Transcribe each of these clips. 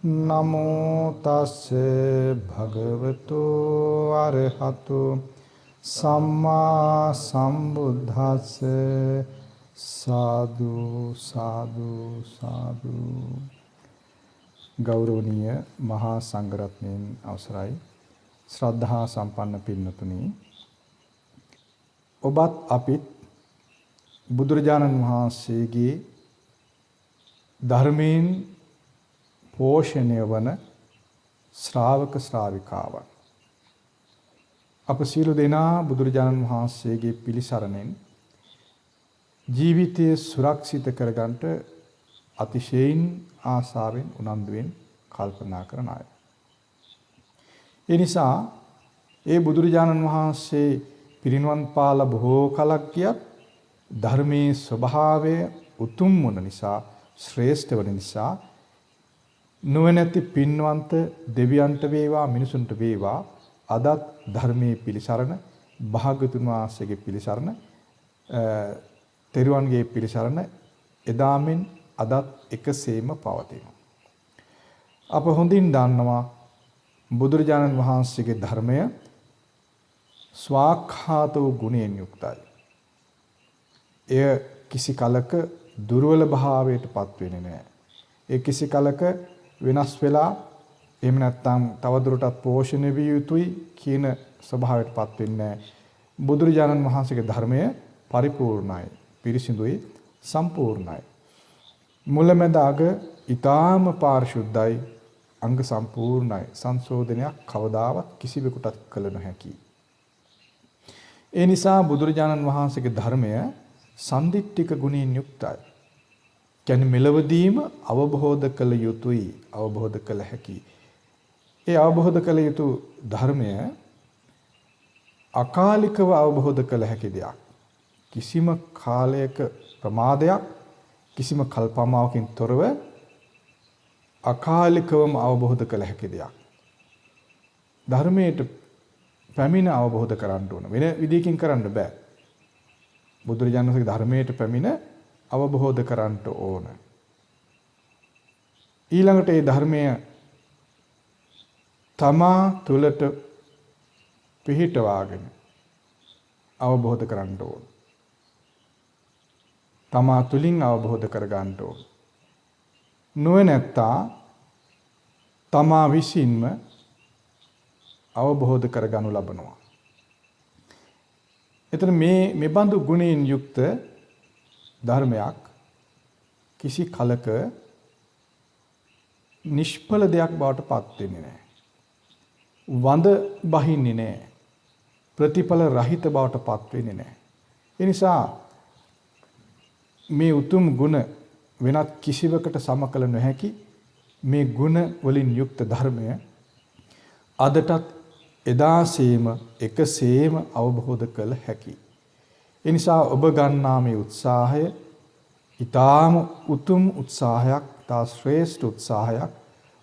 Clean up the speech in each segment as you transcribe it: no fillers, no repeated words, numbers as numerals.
නමෝ තස්සේ භගවතු අරහතු සම්මා සම්බුද්දස්සේ සාදු සාදු සාදු. ගෞරවනීය මහා සංඝරත්නයන් අවසරයි, ශ්‍රද්ධා සම්පන්න පින්නතුනි, ඔබත් අපිත් බුදුරජාණන් වහන්සේගේ ධර්මයෙන් පෝෂණය වන ශ්‍රාවක ශ්‍රාවිකාවන්. අප සියලු දෙනා බුදුරජාණන් වහන්සේගේ පිළිසරණෙන් ජීවිතය සුරක්ෂිත කරගන්නට අතිශයින් ආසාවෙන් උනන්දුවෙන් කල්පනා කරන අය. ඒ නිසා ඒ බුදුරජාණන් වහන්සේ පිරිනිවන් පාල බොහෝ කලක් ගියත් ධර්මයේ ස්වභාවය උතුම් වන නිසා, ශ්‍රේෂ්ඨ වන නිසා නුවණැති පින්වන්ත දෙවියන්ට වේවා මිනිසුන්ට වේවා අදත් ධර්මයේ පිළිසරණ, භාග්‍යතුන් වහන්සේගේ පිළිසරණ, තෙරුවන්ගේ පිළිසරණ එදාමෙන් අදත් එකසේම පවතිනවා. අප හොඳින් දන්නවා බුදුරජාණන් වහන්සේගේ ධර්මය ස්වාක්ඛාත වූ ගුණයෙන් යුක්තයි. එය කිසි කලක දුර්වල භාවයට පත් වෙන්නේ නැහැ. ඒ කිසි කලක වෙනස් වෙලා එහෙම නැත්නම් තවදුරටත් පෝෂණය විය යුතුයි කියන ස්වභාවයට පත් වෙන්නේ නැහැ. බුදුරජාණන් වහන්සේගේ ධර්මය පරිපූර්ණයි, පිරිසිදුයි, සම්පූර්ණයි. මුලැමැද අග ඊටාම පාරිශුද්ධයි, අංග සම්පූර්ණයි. සංශෝධනයක් කවදාවත් කිසිවෙකුටත් කළ නොහැකි. ඒ නිසා බුදුරජාණන් වහන්සේගේ ධර්මය සම්දිට්ඨික ගුණයෙන් යුක්තයි. කියන්නේ මෙලවදීම අවබෝධ කළ යුතුයි, අවබෝධ කළ හැකි. ඒ අවබෝධ කළ යුතු ධර්මය අකාලිකව අවබෝධ කළ හැකි දෙයක්. කිසිම කාලයක ප්‍රමාදයක්, කිසිම කල්පමාවකින් තොරව අකාලිකවම අවබෝධ කළ හැකි දෙයක්. ධර්මයට පැමිණ අවබෝධ කරන්න ඕන. වෙන විදිහකින් කරන්න බෑ. බුදුරජාණන් වහන්සේගේ ධර්මයට පැමිණ අවබෝධ කරන්න ඕන. ඊළඟට මේ ධර්මය තමා තුළට පිහිටවාගෙන අවබෝධ කරන්න ඕන. තමා තුලින් අවබෝධ කරගන්න ඕන. නුවණැත්තා තමා විසින්ම අවබෝධ කරගනු ලබනවා. එතන මේ බඳු ගුණයෙන් යුක්ත ධර්මයක් කිසි කලක නිෂ්ඵල දෙයක් බවට පත් වෙන්නේ නැහැ. වඳ බහින්නේ නැහැ. ප්‍රතිඵල රහිත බවට පත් වෙන්නේ නැහැ. ඒ නිසා මේ උතුම් ගුණ වෙනත් කිසිවකට සමකල නොහැකි මේ ගුණ වලින් යුක්ත ධර්මය අදටත් එදාසේම එකසේම අවබෝධ කළ හැකි. ඒ නිසා ඔබ ගන්නා මේ උත්සාහය ඊටාම උතුම් උත්සාහයක්, තා ශ්‍රේෂ්ඨ උත්සාහයක්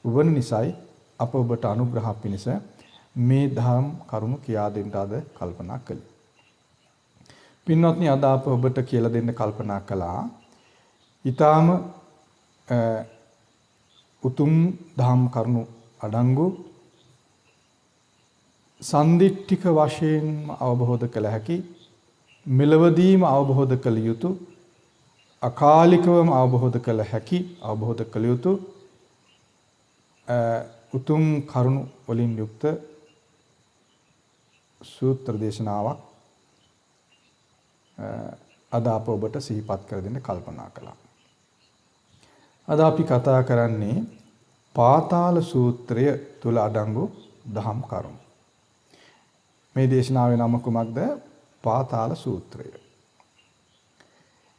වන නිසායි අප ඔබට අනුග්‍රහ පිණිස මේ ධම් කරුණු කියා දෙන්න අද කල්පනා කළේ. පින්වත්නි, අද අප ඔබට කියලා දෙන්න කල්පනා කළා ඊටාම උතුම් ධම් කරුණු අඩංගු සම්දිට්ඨික වශයෙන් අවබෝධ කළ හැකි, මෙලවදීම අවබෝධ කළ යුතු, අකාලිකවම අවබෝධ කළ හැකි, අවබෝධ කළ යුතු උතුම් කරුණු වලින් යුක්ත සූත්‍ර දේශනාවක් අද අප ඔබට සිහිපත් කර දෙන්න කල්පනා කළා. අද අපි කතා කරන්නේ පාතාල සූත්‍රය තුල අඩංගු දහම් කරුණු. මේ දේශනාවේ නම කුමක්ද? පාතාල සූත්‍රය.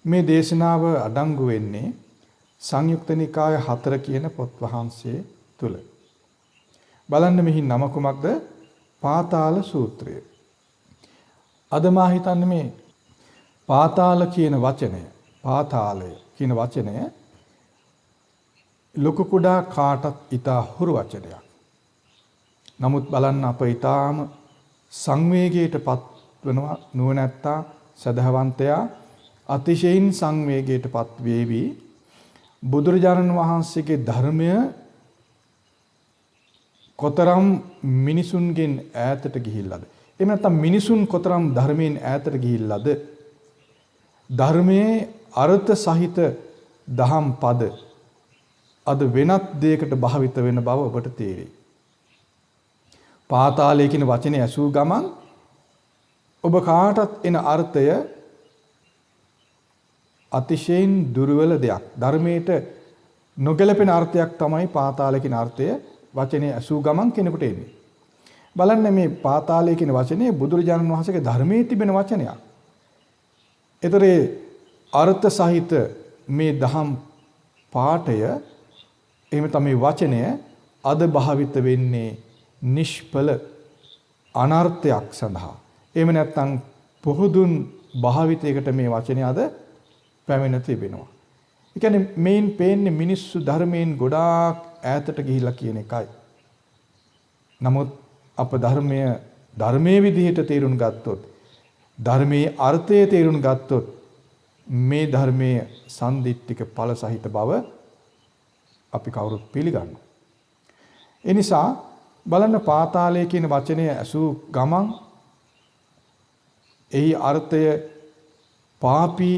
මේ දේශනාව අඩංගු වෙන්නේ සංයුක්ත නිකාය 4 කියන පොත් වහන්සේ තුල. බලන්න මෙහි නම කුමක්ද? පාතාල සූත්‍රය. අද මා හිතන්නේ මේ පාතාල කියන වචනය, පාතාලය කියන වචනය ලොකු කුඩා කාටත් ඊටා හුරු වචනයක්. නමුත් බලන්න අප ඊටාම සංවේගයට පත් වෙනවා. නුවණැත්තා, සදහවන්තයා අතිශයින් සංවේගයට පත් වේවි. බුදුරජාණන් වහන්සේගේ ධර්මය කොතරම් මිනිසුන්ගෙන් ඈතට ගිහිල්ලාද? එහෙම නැත්නම් මිනිසුන් කොතරම් ධර්මයෙන් ඈතට ගිහිල්ලාද? ධර්මයේ අර්ථ සහිත දහම් පද අද වෙනත් දෙයකට භාවිත වෙන බව ඔබට තේරෙයි. පාතාලය කියන වචනේ ඇසූ ගමන් ඔබ කාටත් එන අර්ථය අතිශයින් දුර්වල දෙයක්. ධර්මයට නොගැලපෙන අර්ථයක් තමයි පාතාලය කියන අර්ථය වචනේ ඇසූ ගමන් කෙනෙකුට එන්නේ. බලන්න මේ පාතාලය කියන වචනේ බුදුරජාණන් වහන්සේගේ ධර්මයේ තිබෙන වචනයක්. ඒතරේ අර්ථ සහිත මේ දහම් පාඨය එහෙම තමයි වචනය අද භාවිත වෙන්නේ නිෂ්ඵල අනර්ථයක් සඳහා. එහෙම නැත්නම් පොහුදුන් භාවිතයකට මේ වචනේ අද පැමිණ තිබෙනවා. ඒ කියන්නේ මේන් පේන්නේ මිනිස්සු ධර්මයෙන් ගොඩාක් ඈතට ගිහිලා කියන එකයි. නමුත් අප ධර්මයේ විදිහට තේරුම් ගත්තොත් ධර්මයේ අර්ථය තේරුම් ගත්තොත් මේ ධර්මයේ සම්දිට්ඨික ඵල සහිත බව අපි කවුරුත් පිළිගන්නවා. ඒ නිසා බලන්න පාතාලය කියන වචනය ඇසූ ගමන් එහි අර්ථය පාපී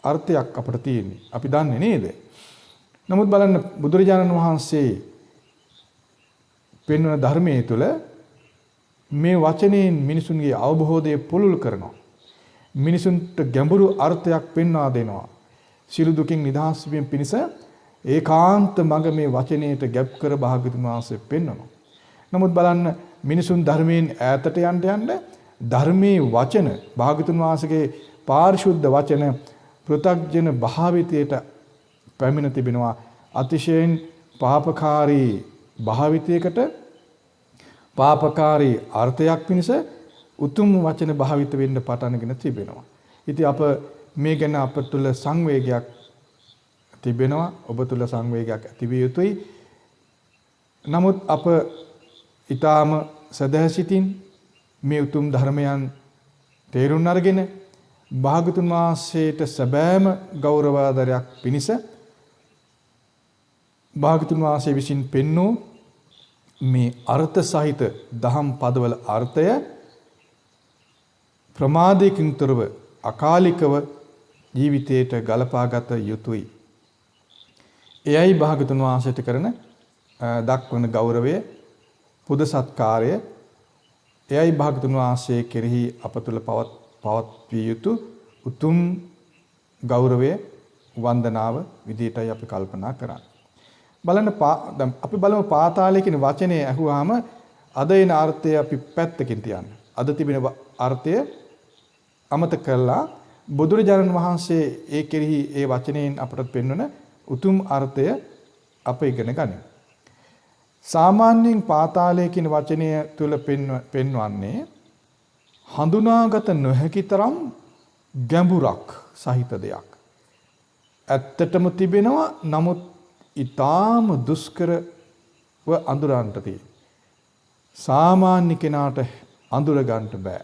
අර්ථයක් අපිට තියෙන්නේ. අපි දන්නේ නේද? නමුත් බලන්න බුදුරජාණන් වහන්සේ පෙන්වන ධර්මයේ තුල මේ වචනයෙන් මිනිසුන්ගේ අවබෝධය පුළුල් කරනවා. මිනිසුන්ට ගැඹුරු අර්ථයක් පෙන්වා දෙනවා. සියලු දුකින් නිදහස් වීම පිණිස ඒකාන්ත මඟ මේ වචනයට ගැබ් කර භාග්‍යවතුන් වහන්සේ පෙන්වනවා. නමුත් බලන්න මිනිසුන් ධර්මයෙන් ඈතට යන්න ධර්මයේ වචන භාග්‍යවතුන් වහන්සේගේ පාරිශුද්ධ වචන පෘථග්ජන භාවිතයට පැමිණ තිබෙනවා. අතිශයින් පාපකාරී භාවිතයකට පාපකාරී අර්ථයක් පිණිස උතුම් වචන භාවිත වෙන්න පටන්ගෙන තිබෙනවා. ඉතින් අප මේ ගැන අප තුළ සංවේගයක් තිබෙනවා. ඔබ තුළ සංවේගයක් ඇති විය යුතුයි. නමුත් අප ඊටාම සදහසිතින් මේ උතුම් ධර්මයන් තේරුම් අරගෙන භාගතුන් වහන්සේට සැබෑම ගෞරවාදරයක් පිණිස භාගතුන් වහන්සේ විසින් පෙන්වූ මේ අර්ථ සහිත දහම් පදවල අර්ථය ප්‍රමාදයකින් තොරව අකාලිකව ජීවිතයට ගලපාගත යුතුයි. එයයි භාගතුන් වහන්සේට කරන දක්වන ගෞරවය පුද සත්කාරය. එයයි භාගතුන් වහන්සේ කෙරෙහි අප තුළ පවත්විය යුතු උතුම් ගෞරවය වන්දනාව විදියටයි අපි කල්පනා කරන්නේ. බලන්න අපි බලමු පාතාලය කියන වචනේ අහුවාම අද එන අර්ථය අපි පැත්තකින් තියන්න. අද තිබෙන අර්ථය අමතක කරලා බුදුරජාණන් වහන්සේ ඒ කෙරෙහි ඒ වචනයෙන් අපට පෙන්වන උතුම් අර්ථය අප ඉගෙන ගනිමු. සාමාන්‍යයෙන් පාතාලය කියන වචනය තුල පෙන්වන්නේ හඳුනාගත නොහැකි තරම් ගැඹුරක් සහිත දෙයක්. ඇත්තටම තිබෙනවා නමුත් ඊටාම දුෂ්කරව අඳුරන්නට තියෙන. සාමාන්‍ය කෙනාට අඳුර ගන්නට බෑ.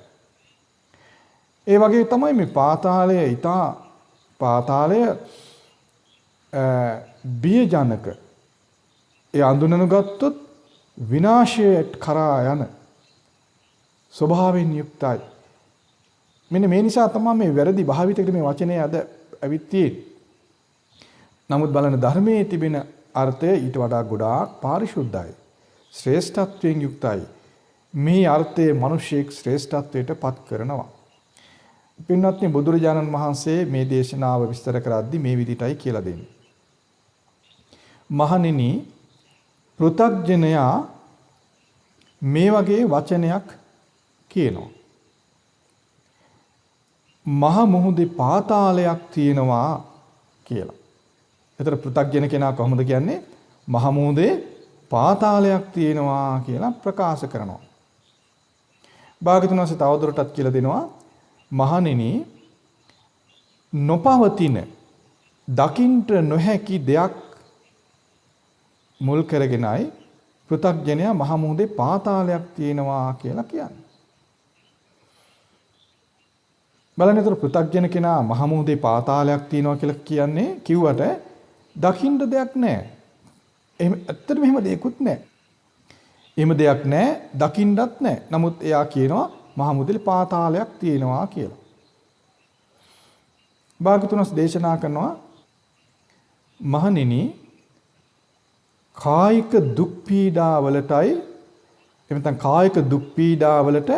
ඒ වගේ තමයි මේ පාතාලය පාතාලය බියජනක. ඒ අඳුනන ගත්තොත් විනාශයට කරා යන ස්වභාවයෙන් යුක්තයි. මෙන්න මේ නිසා තමයි මේ වැරදි භාවිතයකට මේ වචනේ අද ඇවිත් තියෙන්නේ. නමුත් බලන ධර්මයේ තිබෙන අර්ථය ඊට වඩා ගොඩාක් පාරිශුද්ධයි. ශ්‍රේෂ්ඨත්වයෙන් යුක්තයි. මේ අර්ථයේ මිනිසෙක් ශ්‍රේෂ්ඨත්වයට පත් කරනවා. පින්වත්නි බුදුරජාණන් වහන්සේ මේ දේශනාව විස්තර කරද්දී මේ විදිහටයි කියලා දෙන්නේ. මහණෙනි පෘථග්ජනයා මේ වගේ වචනයක් කියනවා. මහ මුහුදේ පාතාලයක් තියෙනවා කියලා. ඒතර පෘථග්ජන කෙනා කොහොමද කියන්නේ? මහ මුහුදේ පාතාලයක් තියෙනවා කියලා ප්‍රකාශ කරනවා. භාග්‍යවතුන් වහන්සේ තවදුරටත් කියලා දෙනවා මහණෙනි නොපවතින දකින්ට නොහැකි දෙයක් මුල් කරගෙනයි පෘථග්ජනයා මහ මුහුදේ පාතාලයක් තියෙනවා කියලා කියන්නේ. බලන්නතර පෘථග්ජන කෙනා මහ මුහුදේ පාතාලයක් තියෙනවා කියලා කියන්නේ කිව්වට දකින්න දෙයක් නැහැ. එහෙම ඇත්තටම එහෙම දෙයක්වත් නැහැ. එහෙම දෙයක් නැහැ, දකින්නත් නැහැ. නමුත් එයා කියනවා මහා මුදලි පාතාලයක් තියෙනවා කියලා. භාග්‍යතුන්ස් දේශනා කරනවා මහණෙනි කායික දුක් පීඩා වලටයි එමෙතන කායික දුක් පීඩා වලට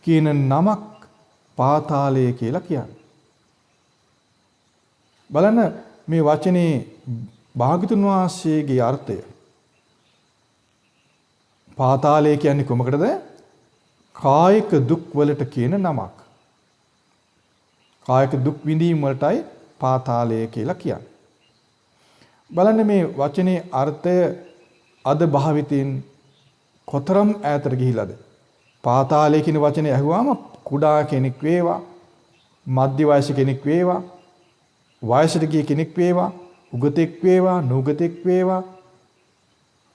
කියන නමක් පාතාලය කියලා කියන්නේ. බලන්න මේ වචනේ භාග්‍යතුන් වහන්සේගේ අර්ථය. පාතාලය කියන්නේ කොමකටද? කායික දුක් වලට කියන නමක්. කායික දුක් විඳීම් වලටයි පාතාලය කියලා කියන්නේ. බලන්න මේ වචනේ අර්ථය අද භාවිතින් කොතරම් ඈතට ගිහිලාද? පාතාලය කියන වචනේ ඇහුවාම කුඩා කෙනෙක් වේවා, මධ්‍ය වයස කෙනෙක් වේවා, වයසට ගිය කෙනෙක් වේවා, උගතෙක් වේවා, නුගතෙක් වේවා,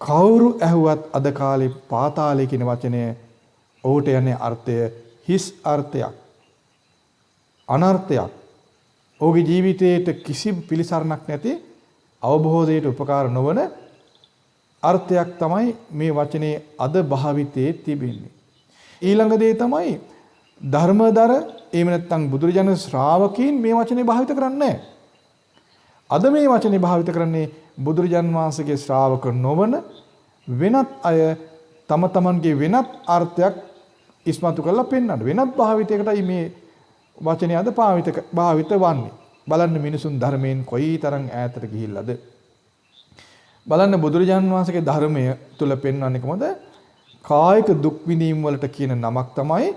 කවුරු ඇහුවත් අද කාලේ පාතාලය කියන වචනය ඔහුට යන්නේ අර්ථය හිස් අර්ථයක්, අනර්ථයක්. ඔහුගේ ජීවිතයට කිසි පිළිසරණක් නැති, අවබෝධයට උපකාර නොවන අර්ථයක් තමයි මේ වචනේ අද භාවිතයේ තිබෙන්නේ. ඊළඟ දේ තමයි ධර්මදර එහෙම නැත්නම් බුදුරජාණන් ශ්‍රාවකීන් මේ වචනේ භාවිත කරන්නේ. අද මේ වචනේ භාවිත කරන්නේ බුදුරජාන් වහන්සේගේ ශ්‍රාවක නොවන වෙනත් අය තම තමන්ගේ වෙනත් අර්ථයක් ඉස්මතු කරලා පෙන්වන්න. වෙනත් භාවිතයකටයි මේ වචනේ අද භාවිත වන්නේ. බලන්න මිනිසුන් ධර්මයෙන් කොයිතරම් ඈතට ගිහිල්ලාද? බලන්න බුදුරජාන් වහන්සේගේ ධර්මය තුල පෙන්වන්නේ කොහොමද? කායික දුක් විඳීම් වලට කියන නමක් තමයි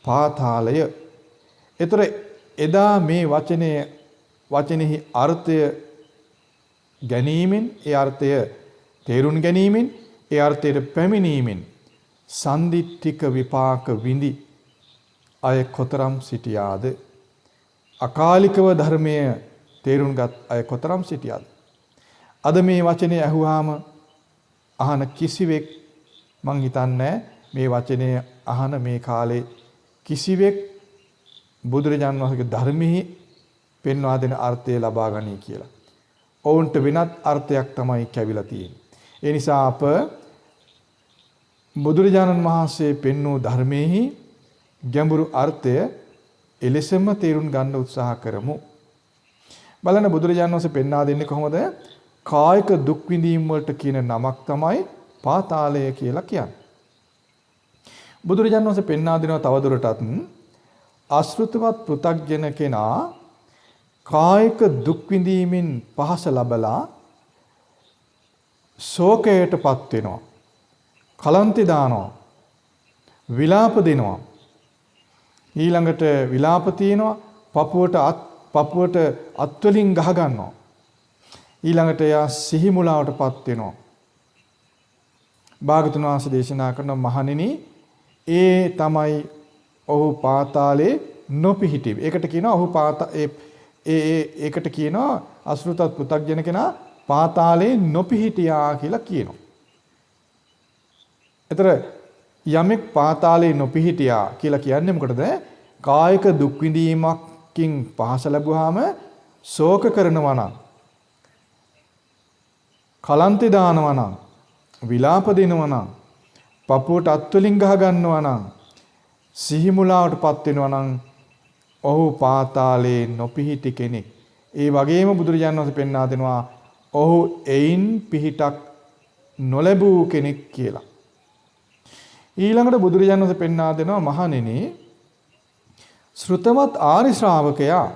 පාතාලය. ඒතර එදා මේ වචනේහි අර්ථය ගැනීමෙන්, ඒ අර්ථය තේරුම් ගැනීමෙන්, ඒ අර්ථයට පැමිණීමෙන් සම්දිත්තික විපාක විඳි අය කොතරම් සිටියාද? අකාලිකව ධර්මය තේරුම්ගත් අය කොතරම් සිටියාද? අද මේ වචනේ ඇහුවාම අහන කිසිවෙක් මං හිතන්නේ මේ වචනේ අහන මේ කාලේ කිසිවෙක් බුදුරජාන් වහන්සේගේ ධර්මෙහි පෙන්වා දෙන අර්ථය ලබා ගනී කියලා. ඔවුන්ට වෙනත් අර්ථයක් තමයි කැවිලා තියෙන්නේ. ඒ නිසා අප බුදුරජාණන් වහන්සේ පෙන්වූ ධර්මයේහි ගැඹුරු අර්ථය එලෙසම තේරුම් ගන්න උත්සාහ කරමු. බලන්න බුදුරජාණන් වහන්සේ පෙන්වා දෙන්නේ කොහොමද? කායික දුක් විඳීම් වලට කියන නමක් තමයි පාතාලය කියලා කියන්නේ. බුදුරජාණන් වහන්සේ පෙන්වා දෙනවා තවදුරටත් අශෘතවත් පෘථග්ජන කෙනා කායික දුක් විඳීමෙන් පහස ලබලා ශෝකයටපත් වෙනවා, කලන්තේ දානවා, විලාප දෙනවා. ඊළඟට විලාප තියෙනවා, පපුවට අත් වලින් ගහ ගන්නවා. ඊළඟට එයා සිහි මුලාවටපත් වෙනවා. භාගතුන් වහන්සේ දේශනා කරන මහණෙනි, ඒ තමයි ඔහු පාතාලේ නොපිහිටි. ඒකට කියනවා ඔහු ඒකට කියනවා අශෘතත් පෘථග්ජන කෙනා පාතාලේ නොපිහිටියා කියලා කියනවා. ඒතර යමෙක් පාතාලේ නොපිහිටියා කියලා කියන්නේ මොකටද? කායික දුක් විඳීමකින් පහස ලැබුවාම ශෝක කරනවා නම්, කලන්තේ දානවා නම්, විලාප දෙනවා නම්, පපුවට අත් වලින් ගහ ගන්නවා නම්, සිහි මුලාවටපත් වෙනවා නම් ඔහු පාතාලේ නොපිහිටි කෙනෙක්. ඒ වගේම බුදුරජාණන් වහන්සේ පෙන්වා දෙනවා ඔහු එයින් පිහිටක් නොලැබූ කෙනෙක් කියලා. ඊළඟට බුදුරජාණන් වහන්සේ පෙන්වා දෙනවා මහණෙනි, ශ්‍රුතවත් ආරි ශ්‍රාවකයා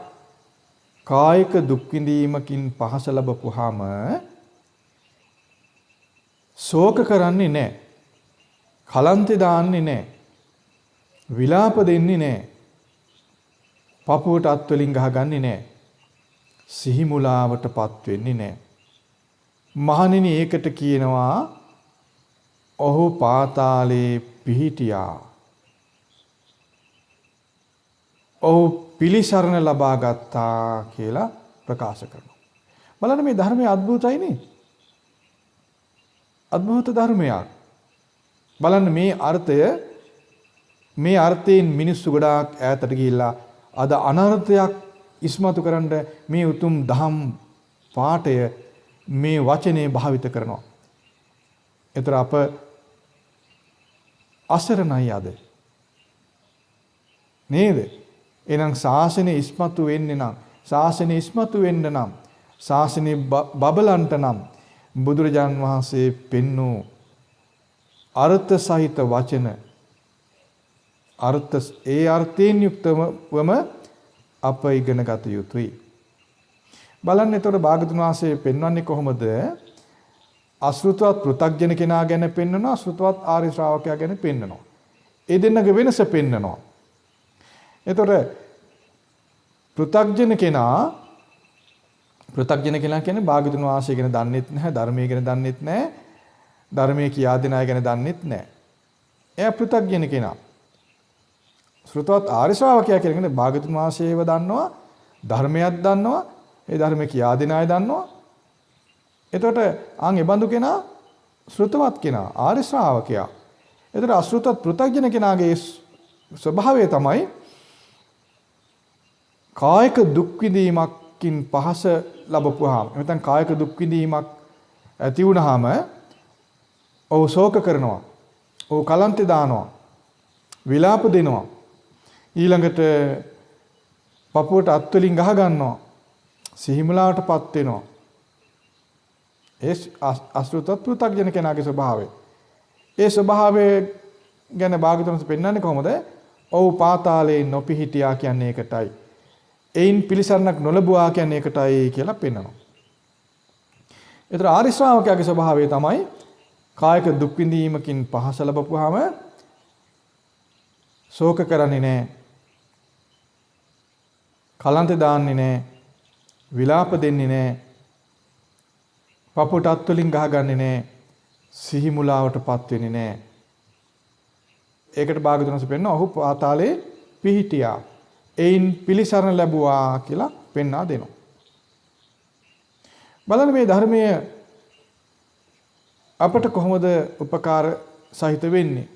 කායික දුක් විඳීමකින් පහස ලැබපුවාම ශෝක කරන්නේ නැහැ, කලන්තේ දාන්නේ නැහැ, විලාප දෙන්නේ නැහැ, පපුවට අත් වලින් ගහගන්නේ නැහැ, සිහි මුලාවටපත් වෙන්නේ නැහැ. මහණෙනි, ඒකට කියනවා ඔහු පාතාලේ පිහිටියා. ඔහු පිළිසරණ ලබා ගත්තා කියලා ප්‍රකාශ කරනවා. බලන්න මේ ධර්මයේ අద్భుතයිනේ. අద్భుත ධර්මයක්. බලන්න මේ අර්ථයෙන් මිනිස්සු ගොඩාක් ඈතට ගිහිල්ලා අද අනර්ථයක් ඉස්මතු කරන්න මේ උතුම් දහම් පාඨය මේ වචනේ භාවිත කරනවා. ඒතර අප අසරණයි අද. නේද? එහෙනම් ශාසනය ඉස්මතු වෙන්නේ නම් ශාසනය ඉස්මතු වෙන්න නම් ශාසනය බබලන්ට නම් බුදුරජාන් වහන්සේ පෙන්වූ අර්ථ සහිත වචන අර්ථයෙන් යුක්තවම අප ඉගෙන ගත යුතුයි. බලන්න එතකොට භාගතුන් වහන්සේ පෙන්වන්නේ කොහොමද? අසෘතවත් පෘථග්ජන කෙනා ගැන පෙන්වනවා, අසෘතවත් ආර්ය ශ්‍රාවකයා ගැන පෙන්වනවා. ඒ දෙන්නගේ වෙනස පෙන්වනවා. එතකොට පෘථග්ජන කෙනා කියන්නේ භාගතුන් වහන්සේ ගැන දන්නෙත් නැහැ, ධර්මයේ ගැන දන්නෙත් නැහැ, ධර්මයේ කියා දෙන අය ගැන දන්නෙත් නැහැ. එයා පෘථග්ජන කෙනා. ශ්‍රුතවත් ආර්ය ශ්‍රාවකයා කියන්නේ භාගතුන් වහන්සේව දන්නවා, ධර්මයක් දන්නවා, ඒ ධර්මයේ කියා දෙන අය දන්නවා. එතකොට ඒ බඳු කෙනා ශ්‍රුතවත් කෙනා, ආර්ය ශ්‍රාවකයා. එතකොට අශ්‍රුතවත් පෘථග්ජන කෙනාගේ ස්වභාවය තමයි කායික දුක් විඳීමකින් පහස ලැබපුවාම නැත්නම් කායික දුක් විඳීමක් ඇති වුනහම ඔහු ශෝක කරනවා. ඔහු කලන්තේ දානවා. විලාප දෙනවා. ඊළඟට පපුවට අත් වලින් ගහ ගන්නවා. සිහිමුලාවටපත් වෙනවා. ඒ අසෘතවත් පෘථග්ජන කෙනාගේ ස්වභාවය. ඒ ස්වභාවය ගැන භාගතුන්ස පෙන්වන්නේ කොහොමද? ඔව් පාතාලේ නොපිහිටියා කියන්නේ ඒකටයි. එයින් පිළිසරණක් නොලබුවා කියන්නේ ඒකටයි කියලා පෙන්වනවා. ඒතර ආර්ය ශ්‍රාවකයාගේ ස්වභාවය තමයි කායික දුක් විඳීමකින් පහස ලැබපුවාම ශෝක කරන්නේ නැහැ. කලන්තේ දාන්නේ නැහැ. විලාප දෙන්නේ නැහැ. පපුවට අත් වලින් ගහගන්නේ නැහැ. සිහි මුලාවටපත් වෙන්නේ නැහැ. ඒකට භාගතුන්ස පෙන්වනවා ඔහු පාතාලේ පිහිටියා. එයින් පිළිසරණ ලැබුවා කියලා පෙන්වා දෙනවා. බලන්න මේ ධර්මය අපට කොහොමද උපකාර සහිත වෙන්නේ?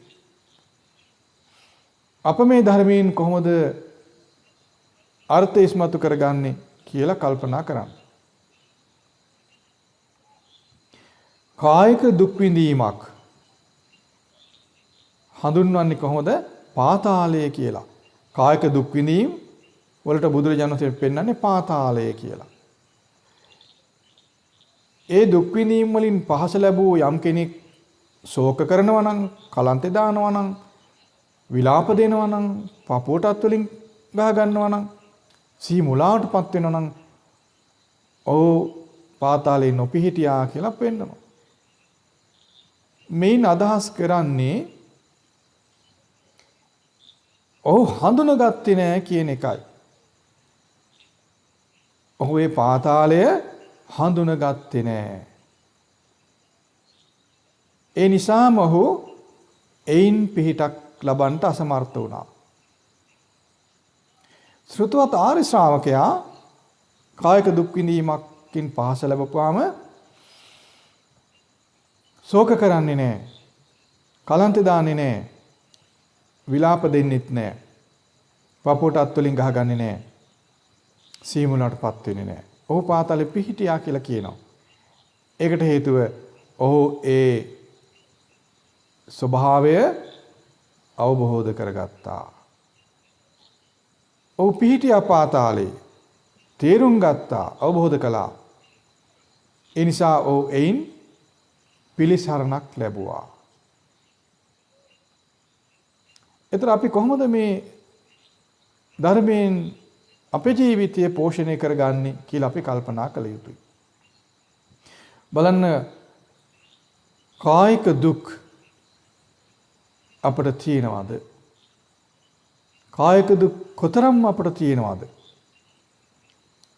අප මේ ධර්මයෙන් කොහොමද අර්ථය ඉස්මතු කරගන්නේ කියලා කල්පනා කරන්න. කායික දුක් විඳීමක් හඳුන්වන්නේ කොහොමද? පාතාලය කියලා. කායික දුක් විඳීම් වලට බුදුරජාණන් වහන්සේ පෙන්වන්නේ පාතාලය කියලා. ඒ දුක් විඳීම් වලින් පහස ලැබූ යම් කෙනෙක් ශෝක කරනවා නම්, කලන්තේ දානවා නම්, විලාප දෙනවා නම්, පපුවට අත් වලින් ගහ ගන්නවා නම්, සිහි මුලාවටපත් වෙනවා නම් ඔව් පාතාලේ නොපිහිටියා කියලා පෙන්වනවා. මේන් අදහස් කරන්නේ ඔහු හඳුනගත්තේ නැහැ කියන එකයි. ඔහු ඒ පාතාලය හඳුනගත්තේ නැහැ. ඒ නිසාම ඔහු එයින් පිහිටක් ලබන්නට අසමර්ථ වුණා. ශ්‍රුතවත් ආර්ය ශ්‍රාවකයා කායික දුක් විඳීමකින් පහස ලැබපුවාම ශෝක කරන්නේ නැහැ. කලන්තේ දාන්නේ නැහැ. විලාප දෙන්නෙත් නැහැ. පපුවට අත් වලින් ගහගන්නේ නැහැ. සීමුලටපත් වෙන්නේ නැහැ. ඔහු පාතාලේ පිහිටියා කියලා කියනවා. ඒකට හේතුව ඔහු ඒ ස්වභාවය අවබෝධ කරගත්තා. ඔහු පිහිටියා පාතාලේ. තේරුම් ගත්තා, අවබෝධ කළා. ඒ නිසා ඔහු එයින් පිළිසරණක් ලැබුවා. එතන අපි කොහොමද මේ ධර්මයෙන් අපේ ජීවිතය පෝෂණය කරගන්නේ කියලා අපි කල්පනා කළ යුතුයි. බලන්න කායික දුක් අපට තියෙනවද? කායික දුක් කොතරම් අපට තියෙනවද?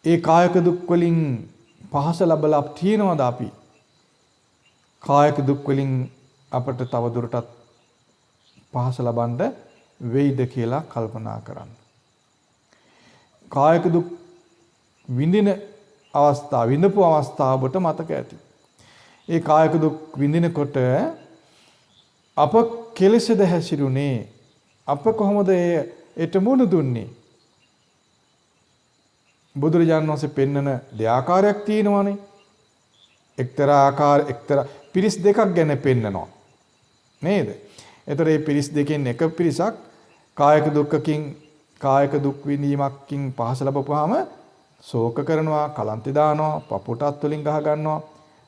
ඒ කායික දුක් වලින් පහස ලැබලා තියෙනවද අපි? කායික දුක් වලින් අපට තව දුරටත් පහස ලබන්න වෙයිද කියලා කල්පනා කරන්න. කායික දුක් විඳින අවස්ථාව, විඳපු අවස්ථාව ඔබට මතක ඇති. ඒ කායික දුක් විඳිනකොට අප කෙලෙසද හැසිරුනේ? අප කොහොමද ඒට මුහුණ දුන්නේ? බුදුරජාණන් වහන්සේ පෙන්වන දෙආකාරයක් තියෙනවානේ. එක්තරා පිරිස් දෙකක් ගැන පෙන්නනවා. නේද? එතකොට මේ පිරිස් දෙකෙන් එක පිරිසක් කායික දුක්ඛකින් කායික දුක් විඳීමකින් පහස ලැබපුවාම ශෝක කරනවා, කලන්තේ දානවා, පපුටත් වලින් ගහ ගන්නවා,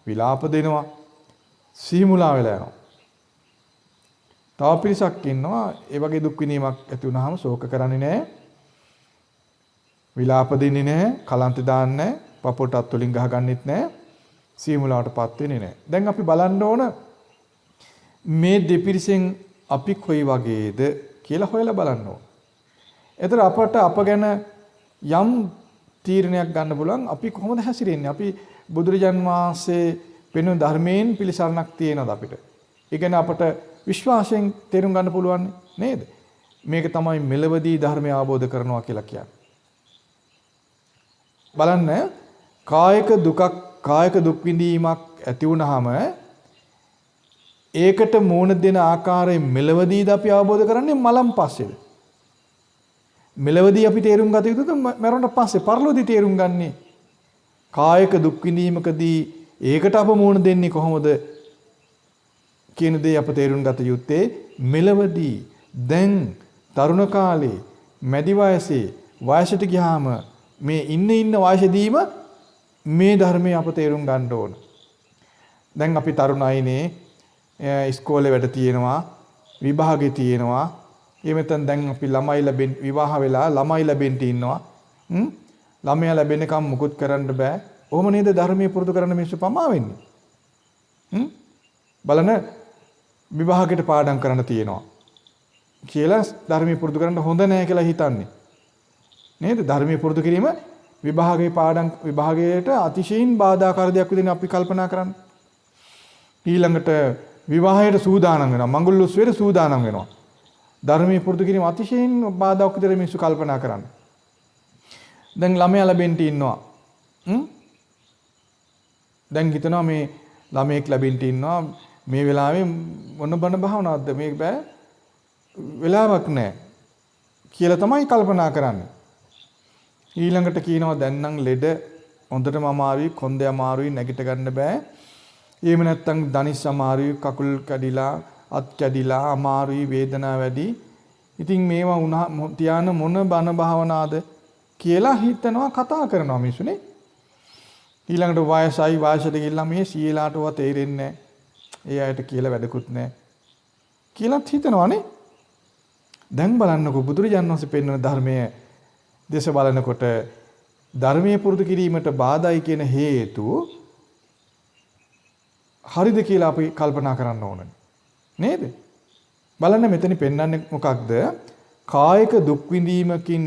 විලාප දෙනවා, සීමුලා වෙලා යනවා. තව පිරිසක් ඉන්නවා ඒ වගේ දුක් විඳීමක් ඇති වුනහම ශෝක කරන්නේ නැහැ, විලාප දෙන්නේ නැහැ, කලන්තේ දාන්නේ නැහැ, පපුටත් වලින් ගහ ගන්නෙත් නැහැ, සීමුලාවටපත් වෙන්නේ නැහැ. දැන් අපි බලන්න ඕන මේ දෙපිරිසෙන් අපි කොයි වගේද කියලා හොයලා බලන්න ඕන. එතකොට අපට අප ගැන යම් තීරණයක් ගන්න පුළුවන් අපි කොහොමද හැසිරෙන්නේ? අපි බුදුරජාන් වහන්සේ වෙන ධර්මයෙන් පිළිසරණක් තියෙනවද අපිට? ඒ කියන්නේ අපට විශ්වාසයෙන් තේරුම් ගන්න පුළුවන් නේද? මේක තමයි මෙලවදී ධර්මය අවබෝධ කරනවා කියලා කියන්නේ. බලන්න කායික දුක් විඳීමක් ඇති වුනහම ඒකට මූණ දෙන ආකාරයෙන් මෙලවදීද අපි අවබෝධ කරන්නේ මලම් පස්සේද? මෙලවදී අපි තේරුම් ගත යුතුද මරණට පස්සේ පරලෝකදී තේරුම් ගන්නේ? කායික දුක් විඳීමකදී ඒකට අප මූණ දෙන්නේ කොහොමද කියන දේ අප තේරුම් ගත යුත්තේ මෙලවදී. දැන් තරුණ කාලේ මැදි වයසේ වයසට ගියාම මේ ඉන්න වයසදීම මේ ධර්මයේ අප තේරුම් ගන්න ඕන. දැන් අපි තරුණයිනේ ඉස්කෝලේ වැඩ තියෙනවා, විභාගේ තියෙනවා. ඒ මෙතන දැන් අපි ළමයි ලැබෙන්න විවාහ වෙලා ළමයි ලැබෙන්න ඉන්නවා. ළමයා ලැබෙනකම් මුකුත් කරන්න බෑ. ඔහොම නේද ධර්මයේ පුරුදු කරන මිනිස්සු පමා වෙන්නේ. බලන විභාගයට පාඩම් කරන්න තියෙනවා කියලා ධර්මයේ පුරුදු කරන්න හොඳ නෑ කියලා හිතන්නේ. නේද? ධර්මයේ පුරුදු කිරීම විභාගයට අතිශයින් බාධාකාරයක් විදිහට අපි කල්පනා කරන්නේ. ඊළඟට විවාහයට සූදානම් වෙනවා, මඟුල් උත්සවයට සූදානම් වෙනවා. ධර්මයේ පුරුදු කිරීම අතිශයින් බාධාක් විදිහට මිනිස්සු කල්පනා කරන්නේ. දැන් ළමයා ලැබෙන්න ඉන්නවා. දැන් හිතනවා මේ ළමයෙක් ලැබෙන්න ඉන්නවා, මේ වෙලාවේ මොන බණ භාවනාවක්ද මේක බෑ වෙලාවක් නැහැ කියලා තමයි කල්පනා කරන්නේ. ඊළඟට කියනවා දැන් නම් ලෙඩ හොඳටම අමාරුයි, කොන්දේ අමාරුයි, නැගිට ගන්න බෑ. එහෙම නැත්නම් දනිස් අමාරුයි, කකුල් කැඩිලා, අත් කැඩිලා අමාරුයි, වේදනාව වැඩි. ඉතින් මේවා වුණා තියාන මොන බණ භාවනාවද කියලා හිතනවා, කතා කරනවා මිනිස්සුනේ. ඊළඟට වයසට ගිහිල්ලා මේ සීලාටව තේරෙන්නේ නැහැ. ඒ අයට කියලා වැඩකුත් නැහැ කියලාත් හිතනවානේ. දැන් බලන්නකො බුදුරජාණන් වහන්සේ පෙන්වන ධර්මයේ දේශ බලනකොට ධර්මයේ පුරුදු කිරීමට බාධායි කියන හේතු හරිද කියලා අපි කල්පනා කරන්න ඕනේ නේද? බලන්න මෙතන පෙන්වන්නේ මොකක්ද? කායික දුක් විඳීමකින්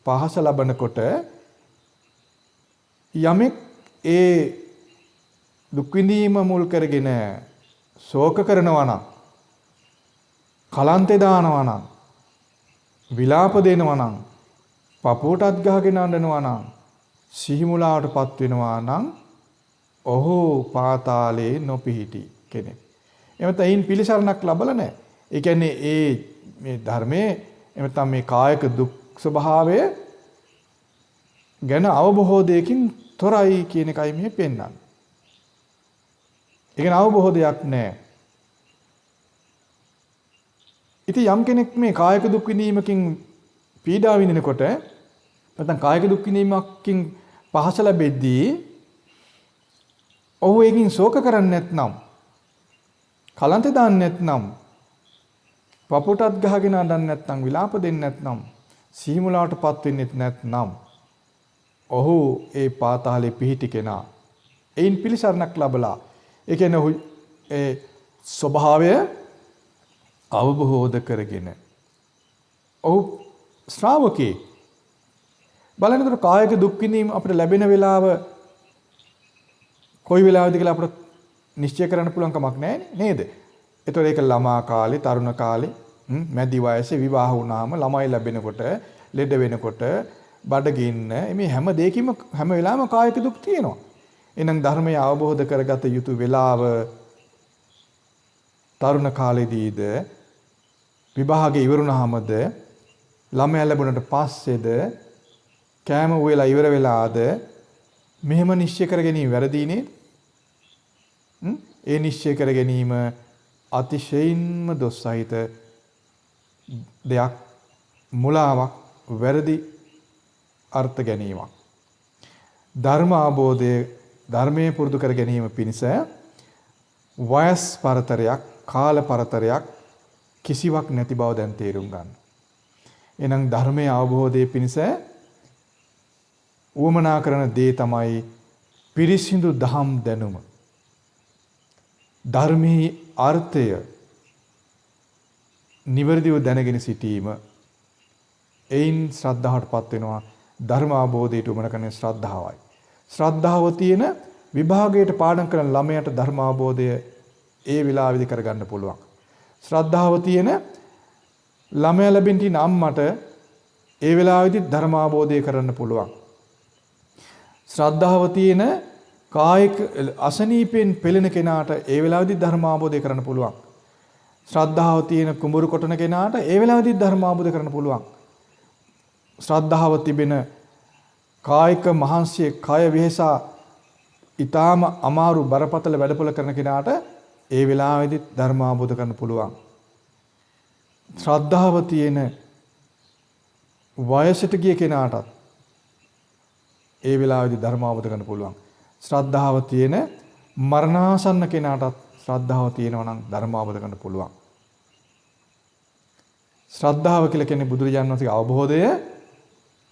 පහස ලබනකොට යමෙක් ඒ දුක් විඳීම මුල් කරගෙන ශෝක කරනවා නම්, කලන්තේ දානවා නම්, විලාප දෙනවා නම්, පපුවටත් ගහගෙන අඬනවා නම්, සිහිමුලාවටපත් වෙනවා නම් ඔහු පාතාලේ නොපිහිටි කෙනෙක්. එමෙතන අයින් පිළිසරණක් ලැබලා නැහැ. ඒ කියන්නේ මේ ධර්මයේ එමෙතන මේ කායික දුක් ස්වභාවය ගැන අවබෝධයකින් තොරයි කියන එකයි මේ පෙන්වන්නේ. ඒ කියන්නේ අවබෝධයක් නැහැ. ඉතින් යම් කෙනෙක් මේ කායික දුක් විඳීමකින් පීඩා විඳිනකොට නැත්නම් කායික දුක් විඳීමකින් පහස ලැබෙද්දී ඔහු ඒකින් ශෝක කරන්නේ නැත්නම්, කලන්තේ දාන්නේ නැත්නම්, පපුටත් ගහගෙන අඬන්නේ නැත්නම්, විලාප දෙන්නේ නැත්නම්, සීමුලාවටපත් වෙන්නේ නැත්නම් ඔහු ඒ පාතාලේ පිහිටි කෙනා. එයින් පිළිසරණක් ලැබලා ඒ කියන්නේ ඔහු ඒ ස්වභාවය අවබෝධ කරගෙන ඔහු ශ්‍රාවකේ. බලන්නතර කායික දුක් විඳීම අපිට ලැබෙන වෙලාව කොයි වෙලාවද කියලා අපිට නිශ්චය කරන්න පුළුවන් කමක් නැහැ නේද? ඒතකොට ඒක ළමා කාලේ, තරුණ කාලේ, මැදි වයසේ විවාහ වුණාම, ළමයි ලැබෙනකොට, ලෙඩ වෙනකොට, බඩගින්න මේ හැම දෙයකින්ම හැම වෙලාවෙම කායික දුක් තියෙනවා. එහෙනම් ධර්මය අවබෝධ කරගත යුතු වෙලාව තරුණ කාලේදීද, විභාගේ ඉවරුනහමද, ළමයා ලැබුණට පස්සේද, කෑම උයලා ඉවර වෙලාද, මෙහෙම නිශ්චය කර ගැනීම වැරදි නේද? ඒ නිශ්චය කර ගැනීම අතිශයින්ම දොස් සහිත දෙයක්, මුලාවක්, වැරදි අර්ථ ගැනීමක්. ධර්ම අවබෝධය, ධර්මයේ පුරුදු කර ගැනීම පිණිස වයස් පරතරයක්, කාල පරතරයක් කිසිවක් නැති බව දැන් තේරුම් ගන්න. එහෙනම් ධර්මයේ අවබෝධයේ පිණිස උවමනා කරන දේ තමයි පිරිසිදු දහම් දැනුම. ධර්මයේ අර්ථය නිවැරදිව දැනගෙන සිටීම. එයින් ශ්‍රද්ධාවටපත් වෙනවා. ධර්ම අවබෝධයට උවමනා කරන ශ්‍රද්ධාවයි. ශ්‍රද්ධාව තියෙන විභාගයට පාඩම් කරන ළමයට ධර්ම අවබෝධය ඒ වෙලාවෙදි කරගන්න පුළුවන්. ශ්‍රද්ධාව තියෙන ළමයා ලැබෙන තින අම්මට ඒ වෙලාවෙදි ධර්ම අවබෝධය කරන්න පුළුවන්. ශ්‍රද්ධාව තියෙන කායික අසනීපෙන් පෙළෙන කෙනාට ඒ වෙලාවෙදි ධර්ම අවබෝධය කරන්න පුළුවන්. ශ්‍රද්ධාව තියෙන කුඹුරු කොටන කෙනාට ඒ වෙලාවෙදි ධර්ම අවබෝධය කරන්න පුළුවන්. ශ්‍රද්ධාව තිබෙන කායික මහන්සිය, කය වෙහසා ඊටාම අමාරු බරපතල වැඩපොළ කරන කෙනාට ඒ වෙලාවෙදි ධර්ම අවබෝධ කරන්න පුළුවන්. ශ්‍රද්ධාව තියෙන වයසට ගිය කෙනාටත් ඒ වෙලාවෙදි ධර්ම අවබෝධ කරන්න පුළුවන්. ශ්‍රද්ධාව තියෙන මරණාසන්න කෙනාටත් ශ්‍රද්ධාව තියෙනවා නම් ධර්ම අවබෝධ කරන්න පුළුවන්. ශ්‍රද්ධාව කියලා කියන්නේ බුදුරජාණන් වහන්සේගේ අවබෝධය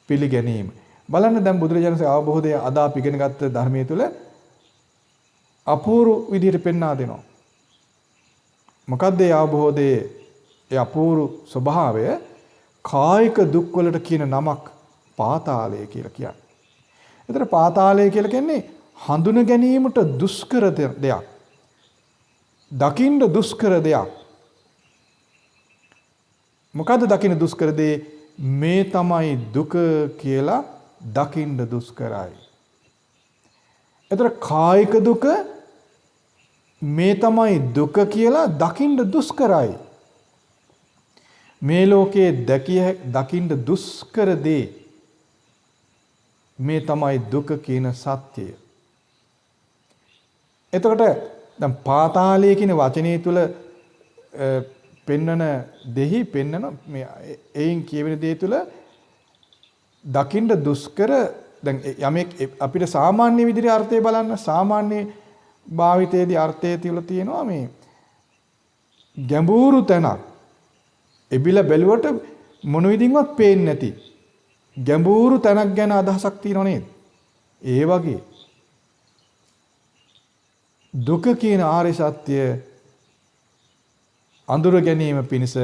පිළිගැනීම. බලන්න දැන් බුදුරජාණන් වහන්සේ අවබෝධය අද අපි ඉගෙන ගත්ත ධර්මයේ තුල අපූර්ව විදිහට පෙන්වා දෙනවා. මොකද්ද ඒ අවබෝධයේ ඒ අපූර්ව ස්වභාවය? කායික දුක් වලට කියන නමක් පාතාලය කියලා කියන්නේ. ඒතර පාතාලය කියලා කියන්නේ හඳුන ගැනීමට දුෂ්කර දෙයක්. දකින්න දුෂ්කර දෙයක්. මොකද්ද දකින්න දුෂ්කර දේ? මේ තමයි දුක කියලා දකින්න දුෂ්කරයි. ඒතර කායික දුක මේ තමයි දුක කියලා දකින්න දුෂ්කරයි. මේ ලෝකයේ දකින්න දුෂ්කර දේ මේ තමයි දුක කියන සත්‍යය. එතකොට දැන් පාතාලය කියන වචනේ තුල පෙන්නන දෙහි පෙන්නන මේ එයින් කියවෙන දේ තුල දකින්න දුෂ්කර. දැන් යමෙක් අපිට සාමාන්‍ය විදිහේ අර්ථය බලන්න, සාමාන්‍ය භාවිතයේදී අර්ථය තියලා තියෙනවා මේ ගැඹුරු තැනක්. එබිල බැලුවට මොන විදිහින්වත් පේන්නේ නැති ගැඹුරු තැනක් ගැන අදහසක් තියෙනව නේද? ඒ වගේ දුක කියන ආර්ය සත්‍ය අඳුර ගැනීම පිණිස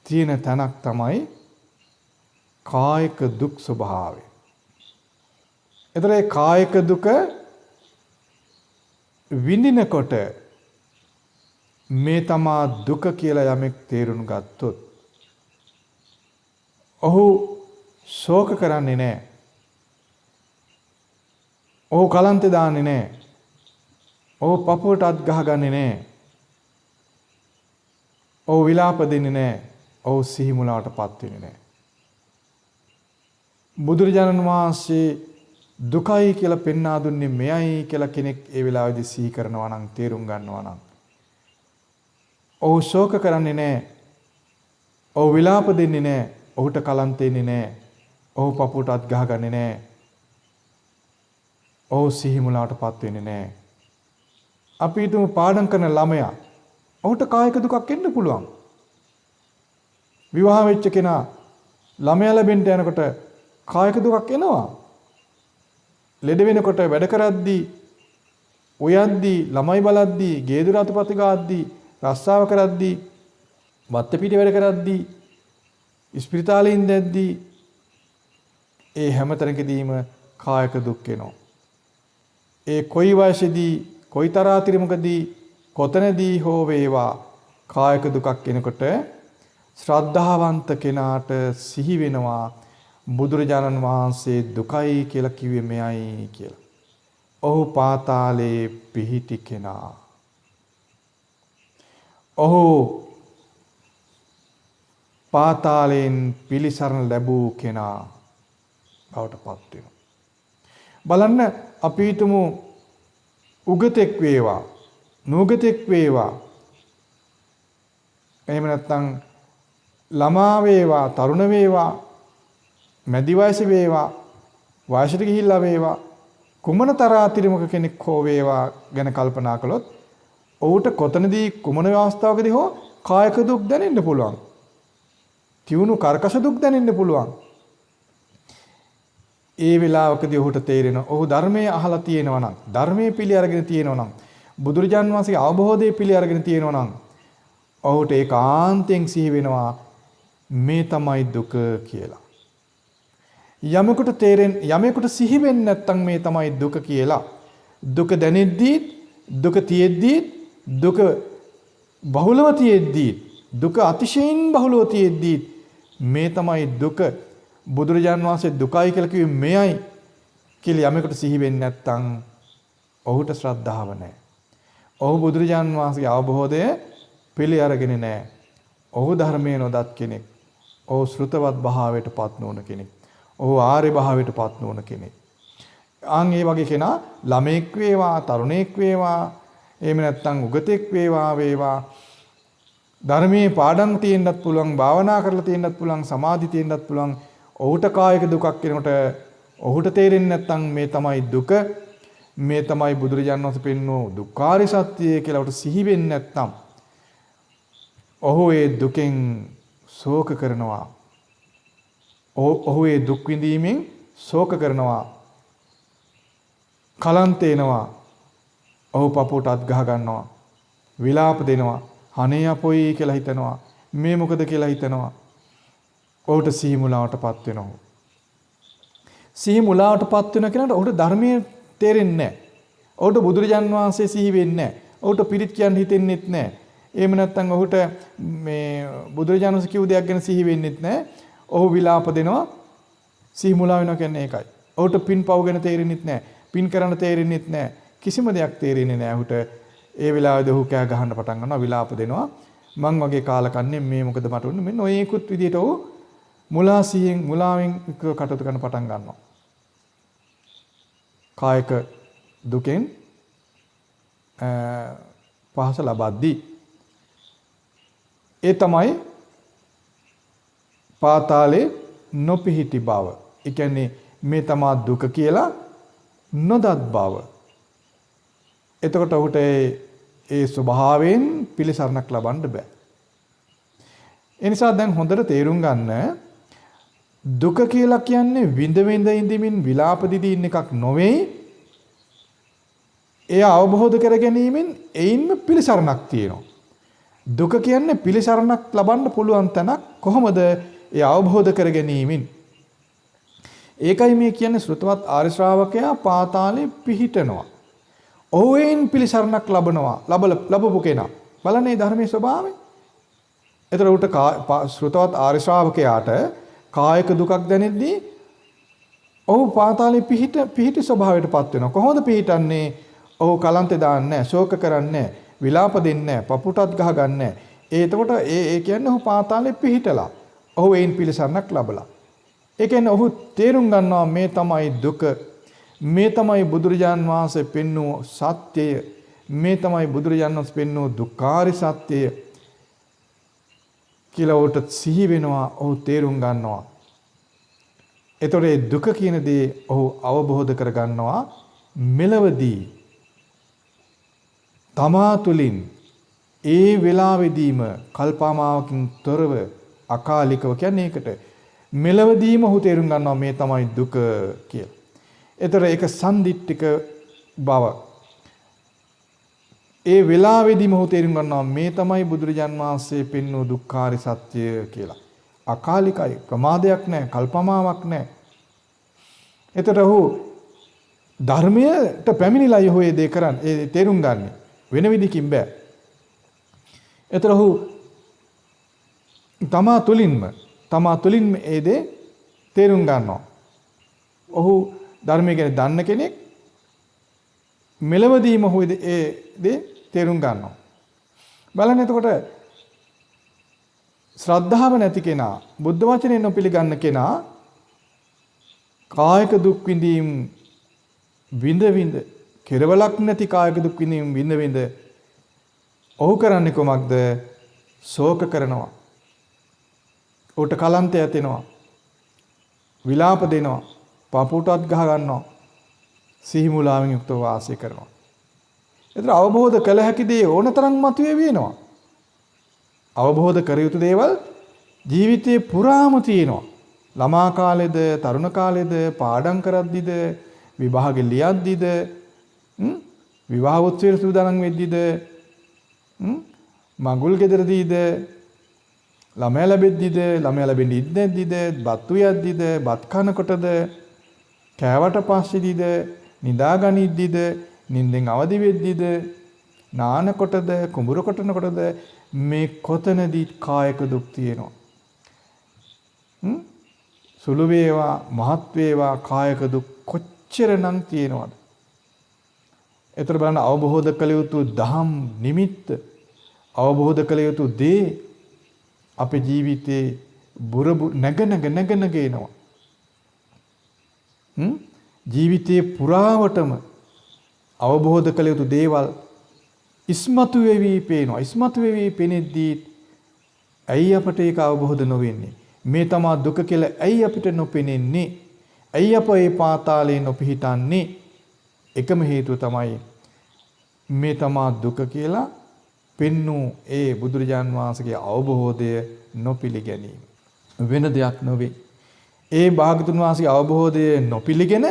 තියෙන තැනක් තමයි කායික දුක් ස්වභාවය. එතන ඒ කායික දුක විඳිනකොට මේ තමා දුක කියලා යමෙක් තේරුම් ගත්තොත් ඔහු ශෝක කරන්නේ නැහැ. ඔහු කලන්තේ දාන්නේ නැහැ. ඔහු පපුවට අත් ගහගන්නේ නැහැ. ඔහු විලාප දෙන්නේ නැහැ. ඔහු සිහි මුලාවටපත් වෙන්නේ නැහැ. බුදුරජාණන් වහන්සේ දුකයි කියලා පෙන්වා දුන්නේ මෙයයි කියලා කෙනෙක් ඒ වෙලාවේදී සිහි කරනවා නම්, තේරුම් ගන්නවා නම් ඔහු ශෝක කරන්නේ නැහැ. ඔහු විලාප දෙන්නේ නැහැ. ඔහුට කලන්තෙන්නේ නැහැ. ඔහු පපුවට අත් ගහගන්නේ නැහැ. ඔහු සිහි මුලාවටපත් වෙන්නේ නැහැ. අපි හිතමු පාඩම් කරන ළමයා, ඔහුට කායික දුකක් එන්න පුළුවන්. විවාහ වෙච්ච කෙනා ළමයා ලැබෙන්න යනකොට කායික දුකක් එනවා. ලෙඩ වෙනකොට වැඩ කරද්දී, ඔයද්දී, ළමයි බලද්දී, ගේ දොර අතපත ගාද්දී, රස්සාව කරද්දී, වත්ත පිට වැඩ කරද්දී, ඉස්පිරිතාලේ ඉඳද්දී ඒ හැමතැනකදීම කායික දුක් එනවා. ඒ කොයි වයසේදී, කොයි තරාතිරමකදී, කොතනදී හෝ වේවා කායික දුකක් එනකොට ශ්‍රද්ධාවන්ත කෙනාට සිහි වෙනවා බුදුරජාණන් වහන්සේ දුකයි කියලා කිව්වේ මෙයයි කියලා. ඔහු පාතාලේ පිහිටි කෙනා. ඔහු පාතාලයෙන් පිළිසරණ ලැබූ කෙනා බවට පත් වෙනවා. බලන්න අපි හිතමු උගතෙක් වේවා, නූගතෙක් වේවා. එහෙම නැත්නම් ළමා වේවා, තරුණ වේවා, මැදි වයස වේවා, වයසට ගිහිල්ලා වේවා, කුමන තරාතිරමක කෙනෙක් හෝ වේවා ගැන කල්පනා කළොත් ඔහුට කොතනදී කුමන අවස්ථාවකදී හෝ කායික දුක් දැනෙන්න පුළුවන්. තියුණු කර්කශ දුක් දැනෙන්න පුළුවන්. ඒ වෙලාවකදී ඔහුට තේරෙන ඔහු ධර්මයේ අහලා තියෙනවා නම්, ධර්මයේ පිළි අරගෙන තියෙනවා නම්, බුදුරජාන් වහන්සේගේ අවබෝධයේ පිළි අරගෙන තියෙනවා නම් ඔහුට ඒකාන්තයෙන් සිහි වෙනවා මේ තමයි දුක කියලා. යමෙකුට සිහි වෙන්නේ නැත්නම් මේ තමයි දුක කියලා. දුක දැනෙද්දී, දුක තියෙද්දී, දුක බහුලව තියෙද්දී, දුක අතිශයින් බහුලව තියෙද්දී මේ තමයි දුක. බුදුරජාන් වහන්සේ දුකයි කියලා කිව්වේ මෙයයි කියලා යමෙකුට සිහි වෙන්නේ නැත්නම් ඔහුට ශ්‍රද්ධාව නැහැ. ඔහු බුදුරජාන් වහන්සේගේ අවබෝධය පිළි අරගෙන නැහැ. ඔහු ධර්මයේ නොදත් කෙනෙක්. ඔහු ශ්‍රුතවත් භාවයට පත් නොවන කෙනෙක්. ඔහු ආර්ය භාවයට පත් නොවන කෙනෙක්. ආන් ඒ වගේ කෙනා ළමෙක් වේවා, තරුණෙක් වේවා, එහෙම නැත්නම් උගතෙක් වේවා ධර්මයේ පාඩම් තියෙන්නත් පුළුවන්, භාවනා කරලා තියෙන්නත් පුළුවන්, සමාධි තියෙන්නත් පුළුවන්. ඔහුට කායික දුකක් කෙනකොට ඔහුට තේරෙන්නේ නැත්නම් මේ තමයි දුක, මේ තමයි බුදුරජාණන් වහන්සේ පෙන්වූ දුක්ඛාරිය සත්‍යය කියලා ඔහුට සිහි වෙන්නේ නැත්නම් ඔහු ඒ දුකෙන් ශෝක කරනවා. ඔහු ඒ දුක් විඳීමෙන් ශෝක කරනවා. කලන්ත එනවා. ඔහු පපුවට අත් ගහ ගන්නවා. විලාප දෙනවා. අනේ අපොයි කියලා හිතනවා. මේ මොකද කියලා හිතනවා. ඔහුට සිහි මුලාවටපත් වෙනවා. සිහි මුලාවටපත් වෙන කෙනාට ඔහුට ධර්මයේ තේරෙන්නේ නැහැ. ඔහුට බුදුරජාන් වහන්සේ සිහි වෙන්නේ නැහැ. ඔහුට පිරිත් කියන්න හිතෙන්නෙත් නැහැ. එහෙම නැත්නම් ඔහුට මේ බුදුරජාණන් වහන්සේ කිව් දෙයක් ගැන සිහි වෙන්නෙත් නැහැ. ඔහු විලාප දෙනවා. සිහි මුලා වෙනවා කියන්නේ ඒකයි. ඔහුට පින් පව් ගැන තේරෙන්නෙත් නැහැ. පින් කරන්න තේරෙන්නෙත් නැහැ. කිසිම දෙයක් තේරෙන්නේ නැහැ. ඔහුට ඒ වෙලාවේදී ඔහු කෑ ගහන්න පටන් ගන්නවා, විලාප දෙනවා. මං වගේ කාලකන්ණේ මේ මොකද මට උන්නේ? මෙන්න ඔයේකුත් විදියට ඔහු මුලාවෙන් කටයුතු කරන්න පටන් ගන්නවා. කායික දුකෙන් පහස ලබද්දී ඒ තමයි පාතාලේ නොපිහිටි බව. ඒ කියන්නේ මේ තමා දුක කියලා නොදත් බව. එතකොට ඔහුට ඒ ස්වභාවයෙන් පිළිසරණක් ලබන්න බෑ. ඒ නිසා දැන් හොඳට තේරුම් ගන්න දුක කියලා කියන්නේ විඳ ඉඳමින් විලාප දිදී ඉන්න එකක් නොවේ. එය අවබෝධ කර ගැනීමෙන් එයින්ම පිළිසරණක් තියෙනවා. දුක කියන්නේ පිළිසරණක් ලබන්න පුළුවන් තැනක්. කොහොමද? ඒ අවබෝධ කර ගැනීමෙන්. ඒකයි මේ කියන්නේ ශ්‍රුතවත් ආර්ය ශ්‍රාවකයා පාතාලේ පිහිටනවා. ඔහුෙන් පිළිසරණක් ලබනවා. ලැබපු කෙනා. බලන්නේ ධර්මයේ ස්වභාවය. එතකොට උට ශ්‍රුතවත් ආර්ය ශ්‍රාවකයාට කායික දුකක් දැනෙද්දී ඔහු පාතාලේ පිහිටි ස්වභාවයටපත් වෙනවා. කොහොමද පිහිටන්නේ? ඔහු කලන්තේ දාන්නේ නැහැ, ශෝක කරන්නේ නැහැ, විලාප දෙන්නේ නැහැ, පපුටත් ගහ ගන්න නැහැ. එතකොට ඒ කියන්නේ ඔහු පාතාලේ පිහිටලා. ඔහු එයින් පිළිසරණක් ලැබලා. ඒ කියන්නේ ඔහු තේරුම් ගන්නවා මේ තමයි දුක. මේ තමයි බුදුරජාන් වහන්සේ පෙන්වූ සත්‍යය. මේ තමයි බුදුරජාන් වහන්සේ පෙන්වූ දුක්ඛාරිය සත්‍යය. කියලා ඔහුට සිහි වෙනවා. ඔහු තේරුම් ගන්නවා. එතකොට මේ දුක කියන දේ ඔහු අවබෝධ කර ගන්නවා මෙලවදී. තමා තුළින් ඒ වෙලාවෙදීම කල්පමාවකින් තොරව අකාලිකව කියන්නේ ඒකට මෙලවදීම ඔහු තේරුම් ගන්නවා මේ තමයි දුක කියලා. ඒතර ඒක සම්දිට්ඨික බව. ඒ වෙලාවේදීම ඔහු තේරුම් ගන්නවා මේ තමයි බුදුරජාන් වහන්සේ පෙන්වූ දුක්ඛාරිය සත්‍ය කියලා. අකාලිකයි, ප්‍රමාදයක් නැහැ, කල්පමාවක් නැහැ. ඒතර ඔහු ධර්මයට පැමිණිලා ඔහු ඒ දේ කරන්නේ, ඒ තේරුම් ගන්න. වෙන විදිහකින් බෑ. ඒතර ඔහු තමා තුළින්ම ඒ දේ තේරුම් ගන්නවා. ඔහු ධර්මය ගැන දන්න කෙනෙක් මෙලවදීම ඔහු ඒ දේ තේරුම් ගන්නවා. බලන්න එතකොට ශ්‍රද්ධාව නැති කෙනා, බුද්ධ වචනේ නොපිළගන්න කෙනා කායික දුක් විඳීම් විඳ කෙරවලක් නැති කායික දුක් විඳීම් විඳ ඔහු කරන්නේ කොමක්ද? ශෝක කරනවා. ඌට කලන්තය ඇතිනවා. විලාප දෙනවා. පපුටත් ගහ ගන්නවා. සිහි මුලාවෙන් යුක්තව වාසය කරනවා. ඒතර අවබෝධ කළ හැකි දේ ඕනතරම් මතුවේ වෙනවා. අවබෝධ කර යුතු දේවල් ජීවිතේ පුරාම තියෙනවා. ළමා කාලෙද, තරුණ කාලෙද, පාඩම් කරද්දිද, විභාගෙ ලියද්දිද, විවාහ උත්සවයට සූදානම් වෙද්දිද, මඟුල් ගෙදරදීද, ළමයා ලැබෙද්දිද, ළමයා ලැබෙන්නේ ඉද්දැද්දිද, බත් උයද්දිද, බත් කනකොටද, කෑවට පස්සේදීද, නිදාගනිද්දිද, නිින්දෙන් අවදි වෙද්දිද, නානකොටද, කුඹුර කොටනකොටද මේ කොතනදී කායික දුක් තියෙනවා. සුළු වේවා මහත් වේවා කායික දුක් කොච්චරනම් තියෙනවද? ඒතර බලන්න අවබෝධ කළ යුතු දහම් නිමිත්ත, අවබෝධ කළ යුතු දේ අපේ ජීවිතේ නැග එනවා. ජීවිතේ පුරාවටම අවබෝධ කළ යුතු දේවල් ඉස්මතු වෙවි පේනවා. ඉස්මතු වෙවි පෙනෙද්දී ඇයි අපට ඒක අවබෝධ නොවෙන්නේ? මේ තමා දුක කියලා ඇයි අපිට නොපෙනෙන්නේ? ඇයි අප ඒ පාතාලේ නොපිහිටන්නේ? එකම හේතුව තමයි මේ තමා දුක කියලා පෙන්නූ ඒ බුදුරජාන් වහන්සේගේ අවබෝධය නොපිළිගැනීම. වෙන දෙයක් නොවේ. ඒ භාගතුන් වහන්සේගේ අවබෝධය නොපිළිගෙන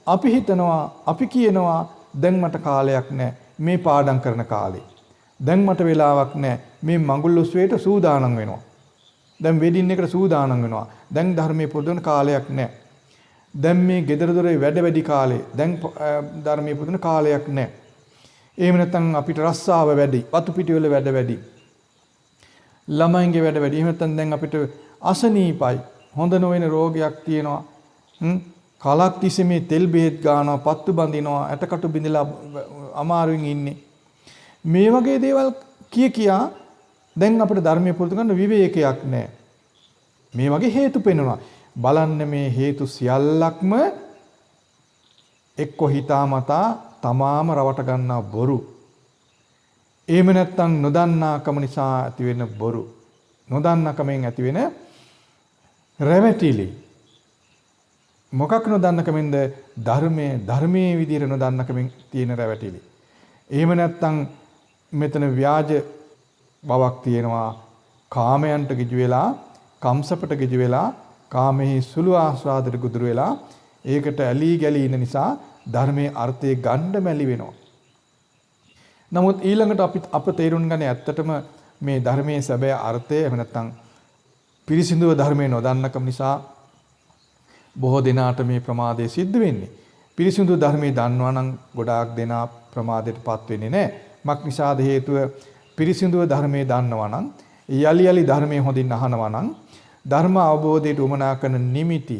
අපි හිතනවා, අපි කියනවා දැන් මට කාලයක් නැහැ මේ පාඩම් කරන කාලේ. දැන් මට වෙලාවක් නැහැ මේ මඟුල් උත්සවයට සූදානම් වෙනවා. දැන් වෙඩින් එකට සූදානම් වෙනවා. දැන් ධර්මයේ පුරුදුන කාලයක් නැහැ. දැන් මේ gedara dore වැඩ වැඩි කාලේ. දැන් ධර්මයේ පුරුදුන කාලයක් නැහැ. එහෙම නැත්නම් අපිට රස්සාව වැඩි, වතු පිටි වල වැඩ වැඩි. ළමයින්ගේ වැඩ වැඩි. එහෙම නැත්නම් දැන් අපිට අසනීපයි. හොඳ නොවන රෝගයක් තියෙනවා. කලක් තිස්සේ මේ තෙල් බෙහෙත් ගන්නවා, පත්තු බඳිනවා, ඇටකටු බිඳලා අමාරුවෙන් ඉන්නේ. මේ වගේ දේවල් කියා දැන් අපිට ධර්මයේ පුරුදු කරන විවේකයක් නැහැ. මේ වගේ හේතු පෙන්වනවා. බලන්න මේ හේතු සියල්ලක්ම එක්ක හිතාමතා තමාම රවට ගන්නා බොරු. එහෙම නැත්නම් නොදන්නාකම නිසා ඇතිවෙන බොරු. නොදන්නාකමෙන් ඇතිවෙන රැවටිලි. මොකක් නොදන්නකමෙන්ද? ධර්මයේ විදිහට නොදන්නකමෙන් තියෙන රැවටිලි. එහෙම නැත්නම් මෙතන ව්‍යාජ බවක් තියෙනවා. කාමයන්ට ගිජු වෙලා, කම්සපට ගිජු වෙලා, කාමෙහි සුළු ආස්වාදයට ගුදුරු වෙලා, ඒකට ඇලී ගැලී ඉන්න නිසා ධර්මයේ අර්ථය ගන්න මැලි වෙනවා. නමුත් ඊළඟට අප තේරුම් ගන්නේ ඇත්තටම මේ ධර්මයේ සැබෑ අර්ථය එහෙම නැත්නම් පිරිසිදුව ධර්මයේ නොදන්නකම නිසා බොහෝ දෙනාට මේ ප්‍රමාදය සිද්ධ වෙන්නේ. පිරිසිදු ධර්මයේ දන්නවා නම් ගොඩාක් දෙනා ප්‍රමාදයටපත් වෙන්නේ නැහැ. මක් නිසාද හේතුව? පිරිසිදුව ධර්මයේ දන්නවා නම්, යලි ධර්මයේ හොඳින් අහනවා නම්, ධර්ම අවබෝධයට උමනා කරන නිමිති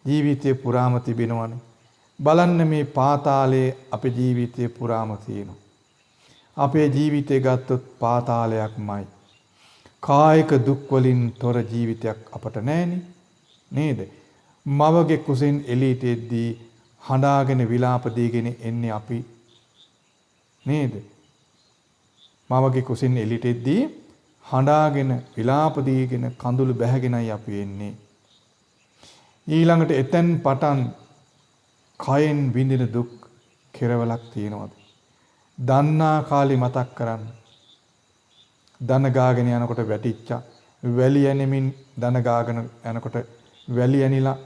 ජීවිතේ පුරාම තිබෙනවනේ. බලන්න මේ පාතාලයේ අපේ ජීවිතේ පුරාම තියෙනවා. අපේ ජීවිතේ ගත්තොත් පාතාලයක්මයි. කායික දුක් වලින් තොර ජීවිතයක් අපට නැහෙනේ. නේද? මවගේ කුසෙන් එළියට එද්දී හඬාගෙන විලාප දීගෙන එන්නේ අපි. නේද? මවගේ කුසෙන් එළියට එද්දී හඬාගෙන විලාප දීගෙන කඳුළු බැහැගෙනයි අපි එන්නේ. ඊළඟට එතෙන් පටන් කයෙන් විඳින දුක් කෙරවලක් තියෙනවද? දන්නා කාලේ මතක් කරන්න. දන ගාගෙන යනකොට වැටිච්චා. වැලි ඇනෙමින් දන ගාගෙන යනකොට වැලි ඇනිලා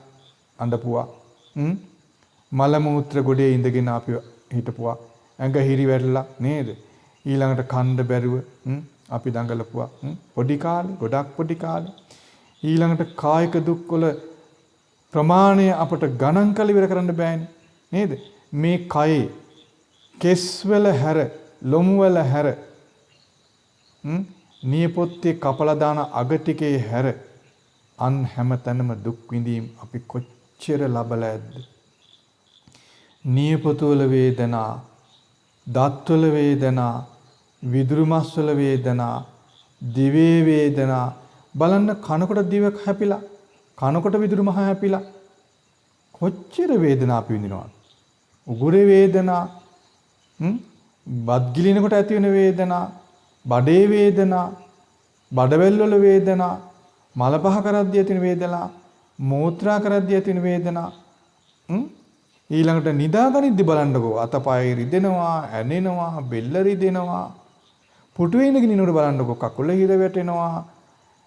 අඬපුවා. මල මූත්‍ර ගොඩේ ඉඳගෙන අපි හිටපුවා. ඇඟ හිරි වැටලා නේද? ඊළඟට කන්න බැරුව අපි දඟලපුවා. පොඩි කාලේ, ගොඩක් පොඩි කාලේ. ඊළඟට කායික දුක් වල ප්‍රමාණය අපට ගණන් කළ ඉවර කරන්න බෑනේ. නේද? මේ කයේ කෙස්වල හැර, ලොමුවල හැර, නියපොත්තේ කපලා දාන අග ටිකේ හැර අන් හැමතැනම දුක් විඳීම් අපි කොච්චර ලබලා ඇද්ද? නියපොතුවල වේදනා, දත්වල වේදනා, විදුරු මස්වල වේදනා, දිවේ වේදනා. බලන්න කනකොට දිව හැපිලා, කනකොට විදුරු මහ හැපිලා කොච්චර වේදනා අපි විඳිනවද? උගුරේ වේදනා, බත් ගිලිනකොට ඇති වෙන වේදනා, බඩේ වේදනා, බඩවැල් වල වේදනා, මල පහ කරද්දී ඇතින වේදනා, මෝත්‍රා කරද්දී ඇතින වේදනා. ඊළඟට නිදාගනිද්දි බලන්නකෝ අතපය රිදෙනවා, ඇනෙනවා, බෙල්ල රිදෙනවා. පුටුවේ ඉඳගෙන ඉන්නකොට බලන්නකෝ කකුල හිර වැටෙනවා,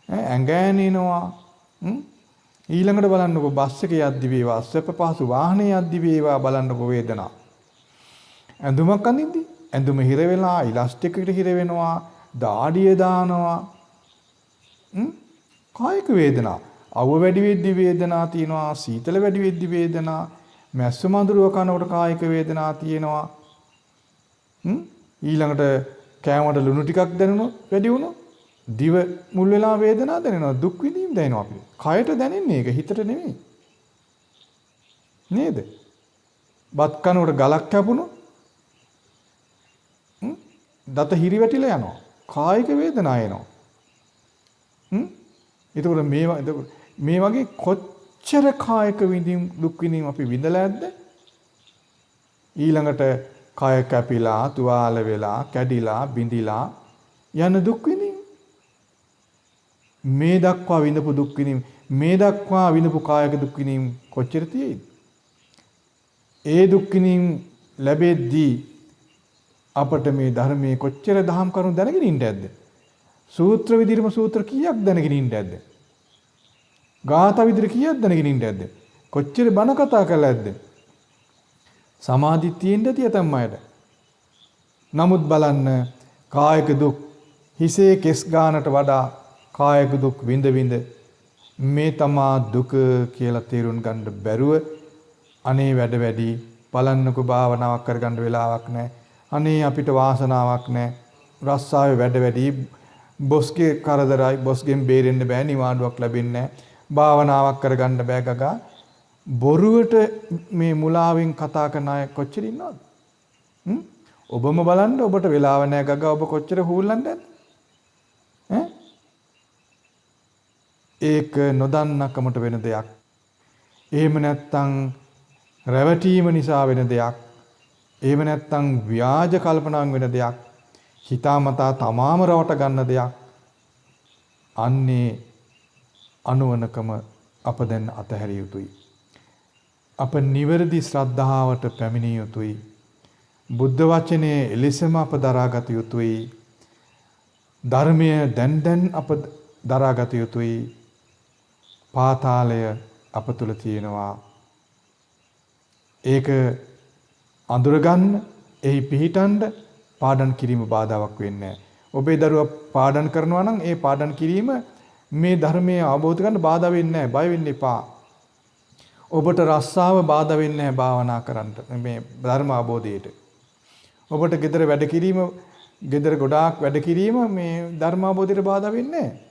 ඇඟ ඇනෙනවා. ඊළඟට බලන්නකෝ බස් එකේ යද්දි වේවා, සැප පහසු වාහනේ යද්දි වේවා බලන්නකෝ වේදනා. ඇඳුමක් අඳින්දි ඇඳුම හිර වෙලා ඉලාස්ටික් එකට හිර වෙනවා, දාඩිය දානවා. කායික වේදනා. අවුව වැඩි වෙද්දි වේදනා තියෙනවා, සීතල වැඩි වෙද්දි වේදනා, මැස්ස මඳුරුව කනකොට කායික වේදනා තියෙනවා. ඊළඟට කෑමට ලුණු ටිකක් දැනුණොත් වැඩි වුණොත් දිව මුල් වෙලා වේදනා දැනෙනවා, දුක් විඳීම් දැනෙනවා අපිට. කයට දැනෙන්නේ ඒක, හිතට නෙමෙයි. නේද? බත් කනකොට ගලක් කැපුණොත් දත හිරි වැටිලා යනවා. කායික වේදනා එනවා. එතකොට මේ වගේ කොච්චර කායික විඳීම් දුක් විඳීම් අපි විඳලා ඇද්ද? ඊළඟට කය කැපිලා, තුවාල වෙලා, කැඩිලා, බිඳිලා යන දුක් විඳීම්. මේ දක්වා විඳපු දුක් විඳීම්, මේ දක්වා විඳපු කායික දුක් විඳීම් කොච්චර තියෙයිද? ඒ දුක් විඳීම් ලැබෙද්දී අපට මේ ධර්මයේ කොච්චර දහම් කරුණු දැනගෙන ඉන්න ඇද්ද? සූත්‍ර විදිහටම සූත්‍ර කීයක් දැනගෙන ඉන්න ඇද්ද? ගාථා විදිහට කීයක් දැනගෙන ඉන්න ඇද්ද? කොච්චර බණ කතා කරලා ඇද්ද? සමාධි තියෙන්න ඇති ඇතම් අයට. නමුත් බලන්න කායික දුක් හිසේ කෙස් ගානට වඩා කායික දුක් විඳ විඳ මේ තමා දුක කියලා තේරුම් ගන්න බැරුව අනේ වැඩ වැඩි බලන්නකෝ භාවනාවක් කරගන්න වෙලාවක් නැහැ. අනේ අපිට වාසනාවක් නැහැ. රස්සාවේ වැඩ වැඩි, බොස්ගේ කරදරයි, බොස්ගෙන් බේරෙන්න බෑ, නිවාඩුවක් ලැබෙන්නේ නැහැ. භාවනාවක් කරගන්න බෑ ගගා. බොරුවට මේ මුලාවෙන් කතා කරන අය කොච්චර ඉන්නවද? ඔබම බලන්න, ඔබට වෙලාව නැහැ ගගා, ඔබ කොච්චර හූල්ලන්නද? ඒක නොදන්නකමට වෙන දෙයක්. එහෙම නැත්තම් රැවටීම නිසා වෙන දෙයක්. එහෙම නැත්තම් ව්‍යාජ කල්පනාවෙන් වෙන දෙයක්. හිතාමතා තමාම රවට ගන්න දෙයක්. අන්නේ අනුවණකම අප දැන් අතහැරිය යුතුයි. අප නිවැරදි ශ්‍රද්ධාවට පැමිණිය යුතුයි. බුද්ධ වචනේ එලෙසම අප දරාගත යුතුයි. ධර්මය දැන් අප දරාගත යුතුයි. පාතාලය අප තුල තියෙනවා. ඒක අඳුරගන්න, එහි පිහිටන්න පාඩම් කිරීම බාධාවක් වෙන්නේ නැහැ. ඔබේ දරුවා පාඩම් කරනවා නම් ඒ පාඩම් කිරීම මේ ධර්මයේ අවබෝධ කරගන්න බාධා වෙන්නේ නැහැ. බය වෙන්න එපා. ඔබට රස්සාව බාධා වෙන්නේ නැහැ භාවනා කරන්න, මේ ධර්ම අවබෝධයට. ඔබට gedara වැඩ කිරීම, gedara ගොඩාක් වැඩ කිරීම මේ ධර්ම අවබෝධයට බාධා වෙන්නේ නැහැ.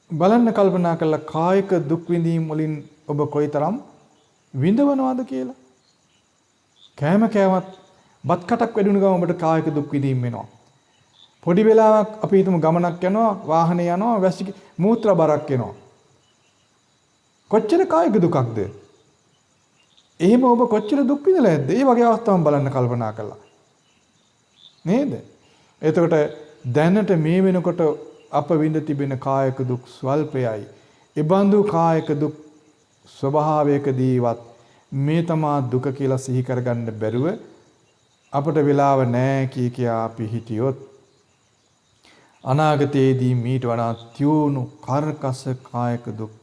බලන්න කල්පනා කරලා කායික දුක් විඳීම් වලින් ඔබ කොයිතරම් විඳවනවද කියලා. කෑම කෑවත් බත් කටක් වැඩුණු ගමන් ඔබට කායික දුක් විඳීම් වෙනවා. පොඩි වෙලාවක් අපි හිතමු ගමනක් යනවා, වාහනේ යනවා, වැසි මූත්‍රා බරක් එනවා. කොච්චර කායික දුකක්ද? එහෙම ඔබ කොච්චර දුක් විඳලා ඇද්ද? ඒ වගේ අවස්ථාවන් බලන්න කල්පනා කළා. නේද? එතකොට දැනට මේ වෙනකොට අප විඳ තිබෙන කායික දුක් ස්වල්පයයි. ඒ බඳු කායික දුක් ස්වභාවයකදීවත් මේ තමා දුක කියලා සිහි කරගන්න බැරුව අපට වෙලාව නැහැ කියා අපි හිටියොත් අනාගතයේදී මීට වඩා තියුණු කර්කස කායික දුක්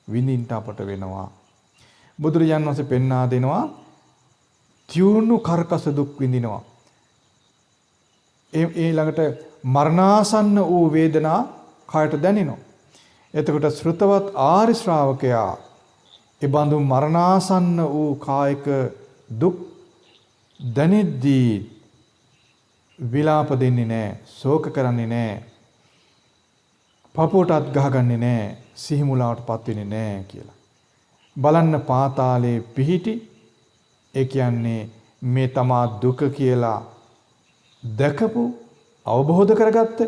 විඳින්න අපට වෙනවා. බුදුරජාණන් වහන්සේ පෙන්වා දෙනවා තියුණු කර්කස දුක් විඳිනවා. ඒ ළඟට මරණාසන්න වූ වේදනා කායට දැනෙනවා. එතකොට ශ්‍රුතවත් ආරි ශ්‍රාවකයා ඒ බඳු මරණාසන්න වූ කායික දුක් දැනෙද්දී විලාප දෙන්නේ නැහැ, ශෝක කරන්නේ නැහැ, පපුවටත් ගහගන්නේ නැහැ, සිහිමුලාවටපත් වෙන්නේ නැහැ කියලා. බලන්න පාතාලයේ පිහිටි, ඒ කියන්නේ මේ තමා දුක කියලා දැකපු, අවබෝධ කරගත්ත,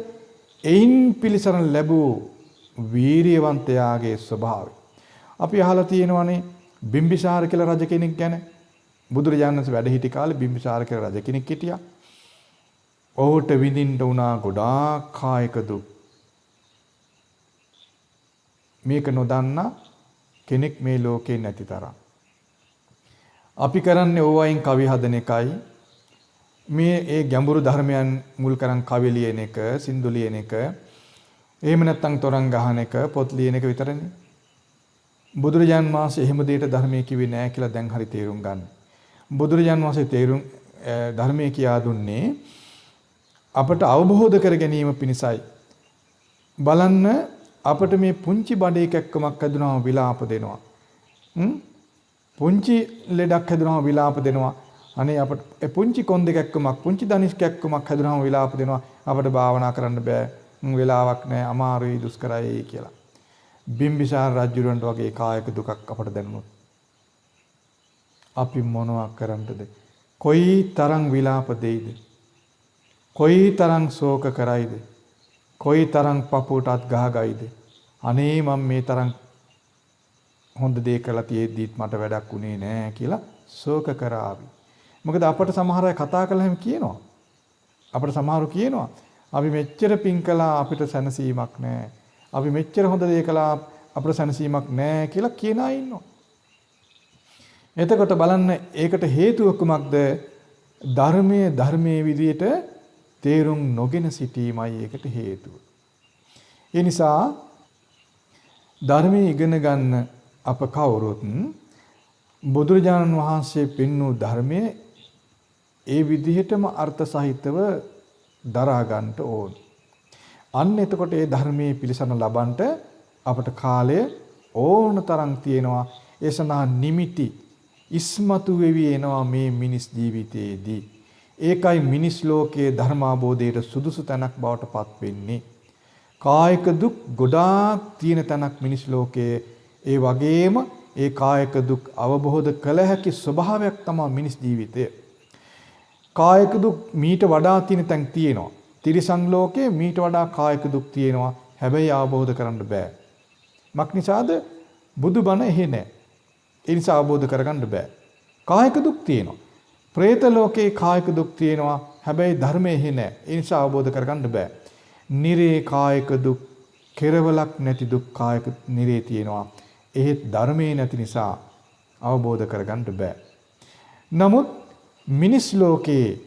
එයින් පිළිසරණ ලැබූ වීරියවන්තයාගේ ස්වභාවය. අපි අහලා තියෙනවානේ බිම්බිසාර කියලා රජ කෙනෙක් ගැන. බුදුරජාණන් වහන්සේ වැඩ සිටි කාලේ බිම්බිසාර කියලා රජ කෙනෙක් හිටියා. ඔහුට විඳින්න උනා ගොඩාක් කායික දුක්. මේක නොදන්නා කෙනෙක් මේ ලෝකේ නැති තරම්. අපි කරන්නේ ඕවයින් කවි හදන එකයි. මේ ඒ ගැඹුරු ධර්මයන් මුල් කරන් කවි ලියන එක, සින්දු ලියන එක, එහෙම නැත්නම් තොරන් ගහන එක, පොත් ලියන එක විතරනේ. බුදුරජාන් වහන්සේ එහෙම දෙයට ධර්මයේ කිව්වේ නෑ කියලා දැන් හරි තේරුම් ගන්න. බුදුරජාන් වහන්සේ ධර්මයේ කියා දුන්නේ අපට අවබෝධ කර ගැනීම පිණිසයි. බලන්න අපට මේ පුංචි බඩේ කැක්කමක් හැදුනම විලාප දෙනවා. පුංචි ලෙඩක් හැදුනම විලාප දෙනවා. අනේ අපට පුංචි කොන්දේ කැක්කමක්, පුංචි ධනිස් කැක්කමක් හැදුනම විලාප දෙනවා. අපට භාවනා කරන්න බෑ. වෙලාවක් නැහැ, අමාරුයි, දුෂ්කරයි කියලා. බිම්බිසාර රජුරන්ට වගේ කායික දුකක් අපට දැනුනොත් අපි මොනවා කරන්නද? කොයි තරම් විලාප දෙයිද? කොයි තරම් ශෝක කරයිද? කොයි තරම් පපුවටත් ගහගයිද? අනේ මම මේ තරම් හොඳ දේ කළා තියෙද්දිත් මට වැඩක් උනේ නෑ කියලා ශෝක කරાવી. මොකද අපට සමහර අය කතා කළාම කියනවා. අපට සමහරු කියනවා අපි මෙච්චර පින් කළා අපිට සැනසීමක් නෑ. අපි මෙච්චර හොඳ දේ කළා අපිට සැනසීමක් නෑ කියලා කියන අය ඉන්නවා. එතකොට බලන්න ඒකට හේතුව කුමක්ද? ධර්මයේ විදියට තේරුම් නොගෙන සිටීමයි ඒකට හේතුව. ඒ නිසා ධර්මයේ ඉගෙන ගන්න අප කවුරුත් බුදුරජාණන් වහන්සේ පෙන්වූ ධර්මයේ ඒ විදිහටම අර්ථ සහිතව දරා ගන්නට ඕන. අන්න එතකොට ඒ ධර්මයේ පිළිසන ලබන්නට අපට කාලය ඕන තරම් තියෙනවා. ඒ සඳහා නිමිති ඉස්මතු වෙවි එනවා මේ මිනිස් ජීවිතයේදී. ඒකයි මිනිස් ලෝකයේ ධර්මාබෝධයට සුදුසු තැනක් බවට පත් වෙන්නේ. කායික දුක් ගොඩාක් තියෙන තැනක් මිනිස් ලෝකයේ. ඒ වගේම ඒ කායික දුක් අවබෝධ කළ හැකි ස්වභාවයක් තමයි මිනිස් ජීවිතය. කායික දුක් මීට වඩා තියෙන තැන් තියෙනවා. තිරිසන් ලෝකයේ මීට වඩා කායික දුක් තියෙනවා. හැබැයි අවබෝධ කරන්න බෑ. මක් නිසාද? බුදුබණ එහෙ නැහැ. ඒ නිසා අවබෝධ කරගන්න බෑ. කායික දුක් තියෙනවා. പ്രേත ලෝකේ කායික දුක් තියෙනවා. හැබැයි ධර්මයේ එහෙ නැහැ. ඒ නිසා අවබෝධ කරගන්න බෑ. නිරේ කායික දුක්, කෙරවලක් නැති දුක් කායික නිරේ තියෙනවා. එහෙත් ධර්මයේ නැති නිසා අවබෝධ කරගන්න බෑ. නමුත් මිනිස් ලෝකේ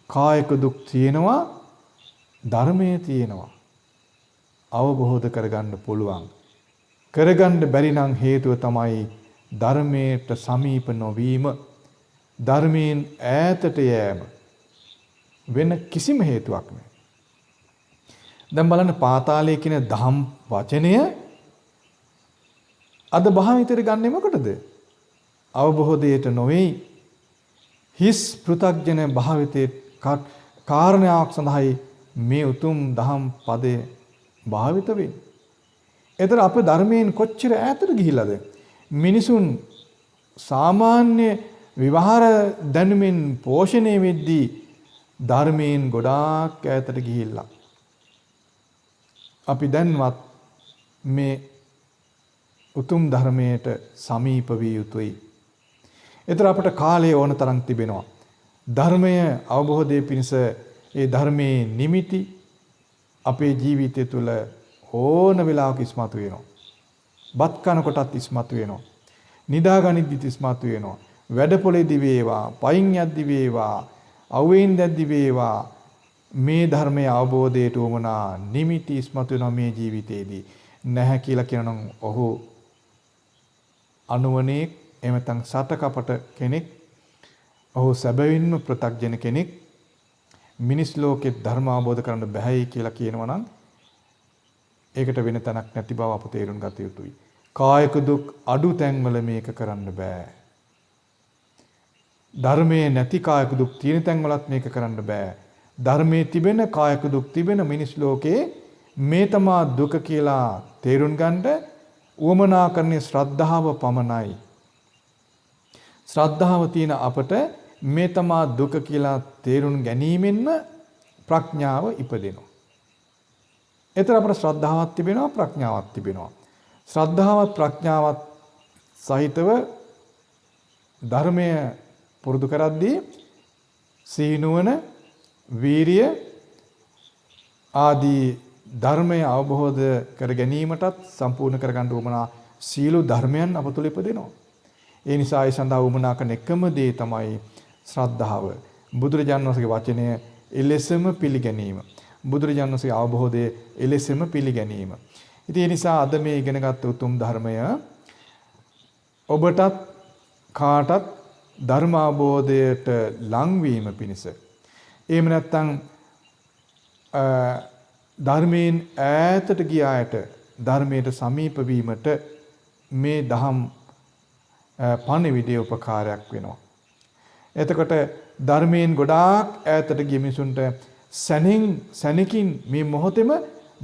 කායික දුක් තියෙනවා, ධර්මයේ තියෙනවා. අවබෝධ කරගන්න පුළුවන්. කරගන්න බැරි නම් හේතුව තමයි ධර්මයට සමීප නොවීම, ධර්මයෙන් ඈතට යෑම. වෙන කිසිම හේතුවක් නැහැ. දැන් බලන්න පාතාලයේ කියන දහම් වචනය අද භාවිතයට ගන්නෙ මොකටද? අවබෝධයට නොවේ. හිස් පෘථග්ජන භාවිතයේ කාරණාවක් සඳහායි මේ උතුම් දහම් පදය භාවිත වෙන්නේ. ඒතර අප ධර්මයෙන් කොච්චර ඈතට ගිහිලාද? මිනිසුන් සාමාන්‍ය විවහාර දැනුමින් පෝෂණය වෙද්දී ධර්මයෙන් ගොඩාක් ඈතට ගිහිල්ලා. අපි දැන්වත් මේ උතුම් ධර්මයට සමීප විය යුතුයි. ඒතර අපට කාලය ඕන තරම් තිබෙනවා. ධර්මය අවබෝධයේ පිණිස ඒ ධර්මයේ නිමිති අපේ ජීවිතය තුළ ඕන වෙලාවක ඉස්මතු වෙනවා. බත් කන කොටත් ඉස්මතු වෙනවා. නිදාගනිද්දිත් ඉස්මතු වෙනවා. වැඩපොළේදී වේවා, පයින් යද්දී වේවා, අවුවෙන් දැද්දී වේවා මේ ධර්මයේ අවබෝධයට උවමනා නිමිති ඉස්මතු වෙනවා මේ ජීවිතේදී. නැහැ කියලා කියනනම් ඔහු අනුවණේ එහෙම නැත්නම් සතකපට කෙනෙක්. ඔහු සැබවින්ම පෘථග්ජන කෙනෙක්. මිනිස් ලෝකේ ධර්ම අවබෝධ කරන්න බැහැයි කියලා කියනවා නම් ඒකට වෙන තැනක් නැති බව අප තේරුම් ගත යුතුයි. කායික දුක් අඩු තැන්වල මේක කරන්න බෑ. ධර්මයේ නැති කායික දුක් තියෙන තැන්වලත් මේක කරන්න බෑ. ධර්මයේ තිබෙන කායික දුක් තිබෙන මිනිස් ලෝකේ මේ තමා දුක කියලා තේරුම් ගන්නට උවමනා කරන්නේ ශ්‍රද්ධාව පමණයි. ශ්‍රද්ධාව තියෙන අපට මේ තමා දුක කියලා තේරුම් ගැනීමෙන්ම ප්‍රඥාව ඉපදෙනවා. ඒතර අපට ශ්‍රද්ධාවක් තිබෙනවා, ප්‍රඥාවක් තිබෙනවා. ශ්‍රද්ධාවත් ප්‍රඥාවත් සහිතව ධර්මය පුරුදු කරද්දී සීනුවන, වීරිය, ආදී ධර්මය අවබෝධ කර ගැනීමටත් සම්පූර්ණ කරගන්න උවමනා සීල ධර්මයන් අප තුළ ඉපදෙනවා. ඒ නිසා ඒ සඳහා උවමනා කරන එකම දේ තමයි ශ්‍රද්ධාව. බුදුරජාණන් වහන්සේගේ වචනය එලෙසම පිළිගැනීම. බුදුරජාණන් වහන්සේගේ අවබෝධය එලෙසම පිළිගැනීම. ඉතින් ඒ නිසා අද මේ ඉගෙනගත් උතුම් ධර්මය ඔබටත් කාටත් ධර්ම අවබෝධයට ලංවීම පිණිස එහෙම නැත්නම් ධර්මයෙන් ඈතට ගිය අයට ධර්මයට සමීප වීමට මේ දහම් පණිවිඩය උපකාරයක් වෙනවා. එතකොට ධර්මයෙන් ගොඩාක් ඈතට ගිය මිනිසුන්ට සැනකින් මේ මොහොතේම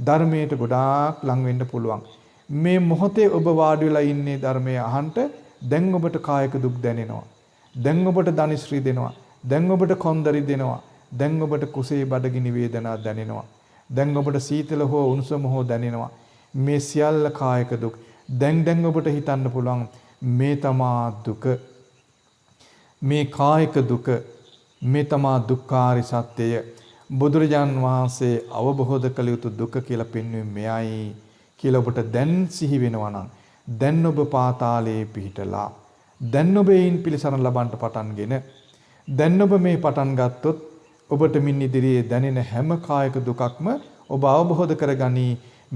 ධර්මයට ගොඩාක් ලං වෙන්න පුළුවන්. මේ මොහොතේ ඔබ වාඩි වෙලා ඉන්නේ ධර්මය අහන්ට දැන් ඔබට කායික දුක් දැනෙනවා. දැන් ඔබට ධනිශ්‍රී දෙනවා. දැන් ඔබට කොන්දරි දෙනවා. දැන් ඔබට කුසේ බඩගිනි වේදනා දැනෙනවා. දැන් ඔබට සීතල හෝ උණුසුම හෝ දැනෙනවා. මේ සියල්ල කායික දුක්. දැන් ඔබට හිතන්න පුළුවන් මේ තමා දුක. මේ කායික දුක මේ තමා දුක්ඛාරි සත්‍යය. බුදුරජාන් වහන්සේ අවබෝධ කළ යුතු දුක කියලා පෙන්වන්නේ මෙයයි කියලා ඔබට දැන් සිහි වෙනවා නම් දැන් ඔබ පාතාලයේ පිහිටලා දැන් ඔබ ඒන් පිළිසරණ ලබන්න පටන්ගෙන දැන් ඔබ මේ පටන් ගත්තොත් ඔබට මින් ඉදිරියේ දැනෙන හැම කායික දුකක්ම ඔබ අවබෝධ කරගනි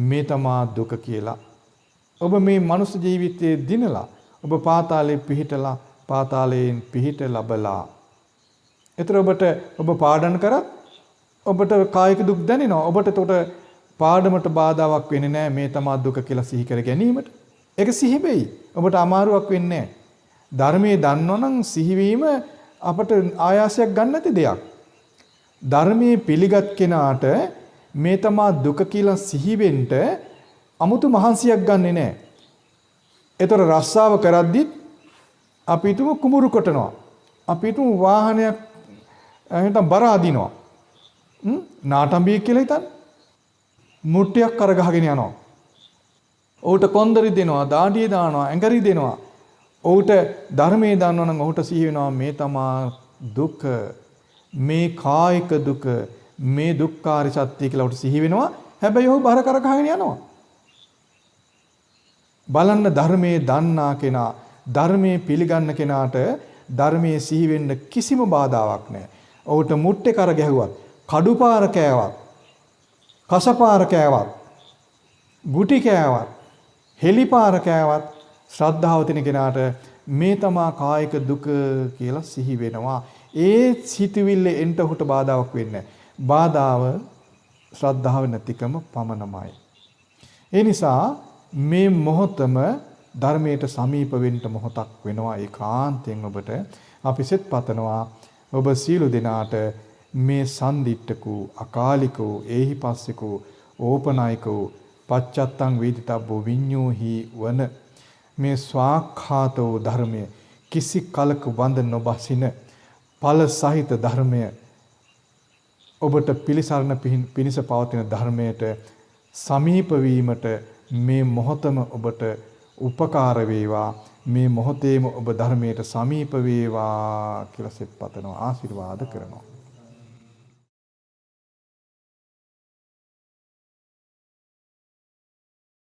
මේ තමා දුක කියලා. ඔබ මේ මනුස්ස ජීවිතයේ දිනලා ඔබ පාතාලයේ පිහිටලා පාතාලයෙන් පිහිට ලබලා. ඒතර ඔබට ඔබ පාඩම් කරත් ඔබට කායික දුක් දැනෙනවා. ඔබට එතකොට පාඩමට බාධාවක් වෙන්නේ නැහැ මේ තමා දුක කියලා සිහි කර ගැනීමට. ඒක සිහි වෙයි. ඔබට අමාරුවක් වෙන්නේ නැහැ. ධර්මයේ දන්නවනම් සිහිවීම අපට ආයාසයක් ගන්න නැති දෙයක්. ධර්මයේ පිළිගත් කෙනාට මේ තමා දුක කියලා සිහිවෙන්න 아무තු මහන්සියක් ගන්නෙ නැහැ. ඒතර රස්සාව කරද්දිත් අපි හිතමු කුඹුරු කොටනවා. අපි හිතමු වාහනයක් එහෙනම් බර අදිනවා. නාටම්බිය කියලා හිතන්න. මුට්ටියක් කරගහගෙන යනවා. ඔහුට කොන්දරි දෙනවා, දාඩිය දානවා, ඇඟරි දෙනවා. ඔහුට ධර්මයේ දන්නවා නම් ඔහුට සිහි වෙනවා මේ තමා දුක, මේ කායික දුක, මේ දුක්ඛාරි සත්‍ය කියලා ඔහුට සිහි වෙනවා. හැබැයි ඔහු බර කරගහගෙන යනවා. බලන්න ධර්මයේ දන්නා කෙනා, ධර්මයේ පිළිගන්න කෙනාට ධර්මයේ සිහි වෙන්න කිසිම බාධාවක් නැහැ. ඔහුට මුට්ටේ කර ගැහුවත්, කඩුපාර කෑවත්, කසපාර කෑවත්, ගුටි කෑවත්, හෙලිපාර කෑවත් ශ්‍රද්ධාව තියෙන කෙනාට මේ තමා කායික දුක කියලා සිහි වෙනවා. ඒ සිතුවිල්ල එන්ට උට බාධාවක් වෙන්නේ නැහැ. බාධාව ශ්‍රද්ධාව නැතිකම පමණමයි. ඒ නිසා මේ මොහොතම ධර්මයට සමීප වෙන්න මොහොතක් වෙනවා. ඒකාන්තයෙන් ඔබට අපි සෙත් පතනවා ඔබ සියලු දෙනාට මේ සම්දිට්ඨකෝ අකාලිකෝ ඒහිපස්සිකෝ ඕපනායිකෝ පච්චත්තං වේදිතබ්බෝ විඤ්ඤෝහි වන මේ ස්වාඛාතෝ ධර්මය කිසි කලක වඳ නොබසින ඵල සහිත ධර්මය ඔබට පිළිසරණ පිණිස පවතින ධර්මයට සමීප වීමට මේ මොහොතම ඔබට උපකාර වේවා. මේ මොහොතේම ඔබ ධර්මයට සමීප වේවා කියලා සෙත් පතනවා, ආශිර්වාද කරනවා.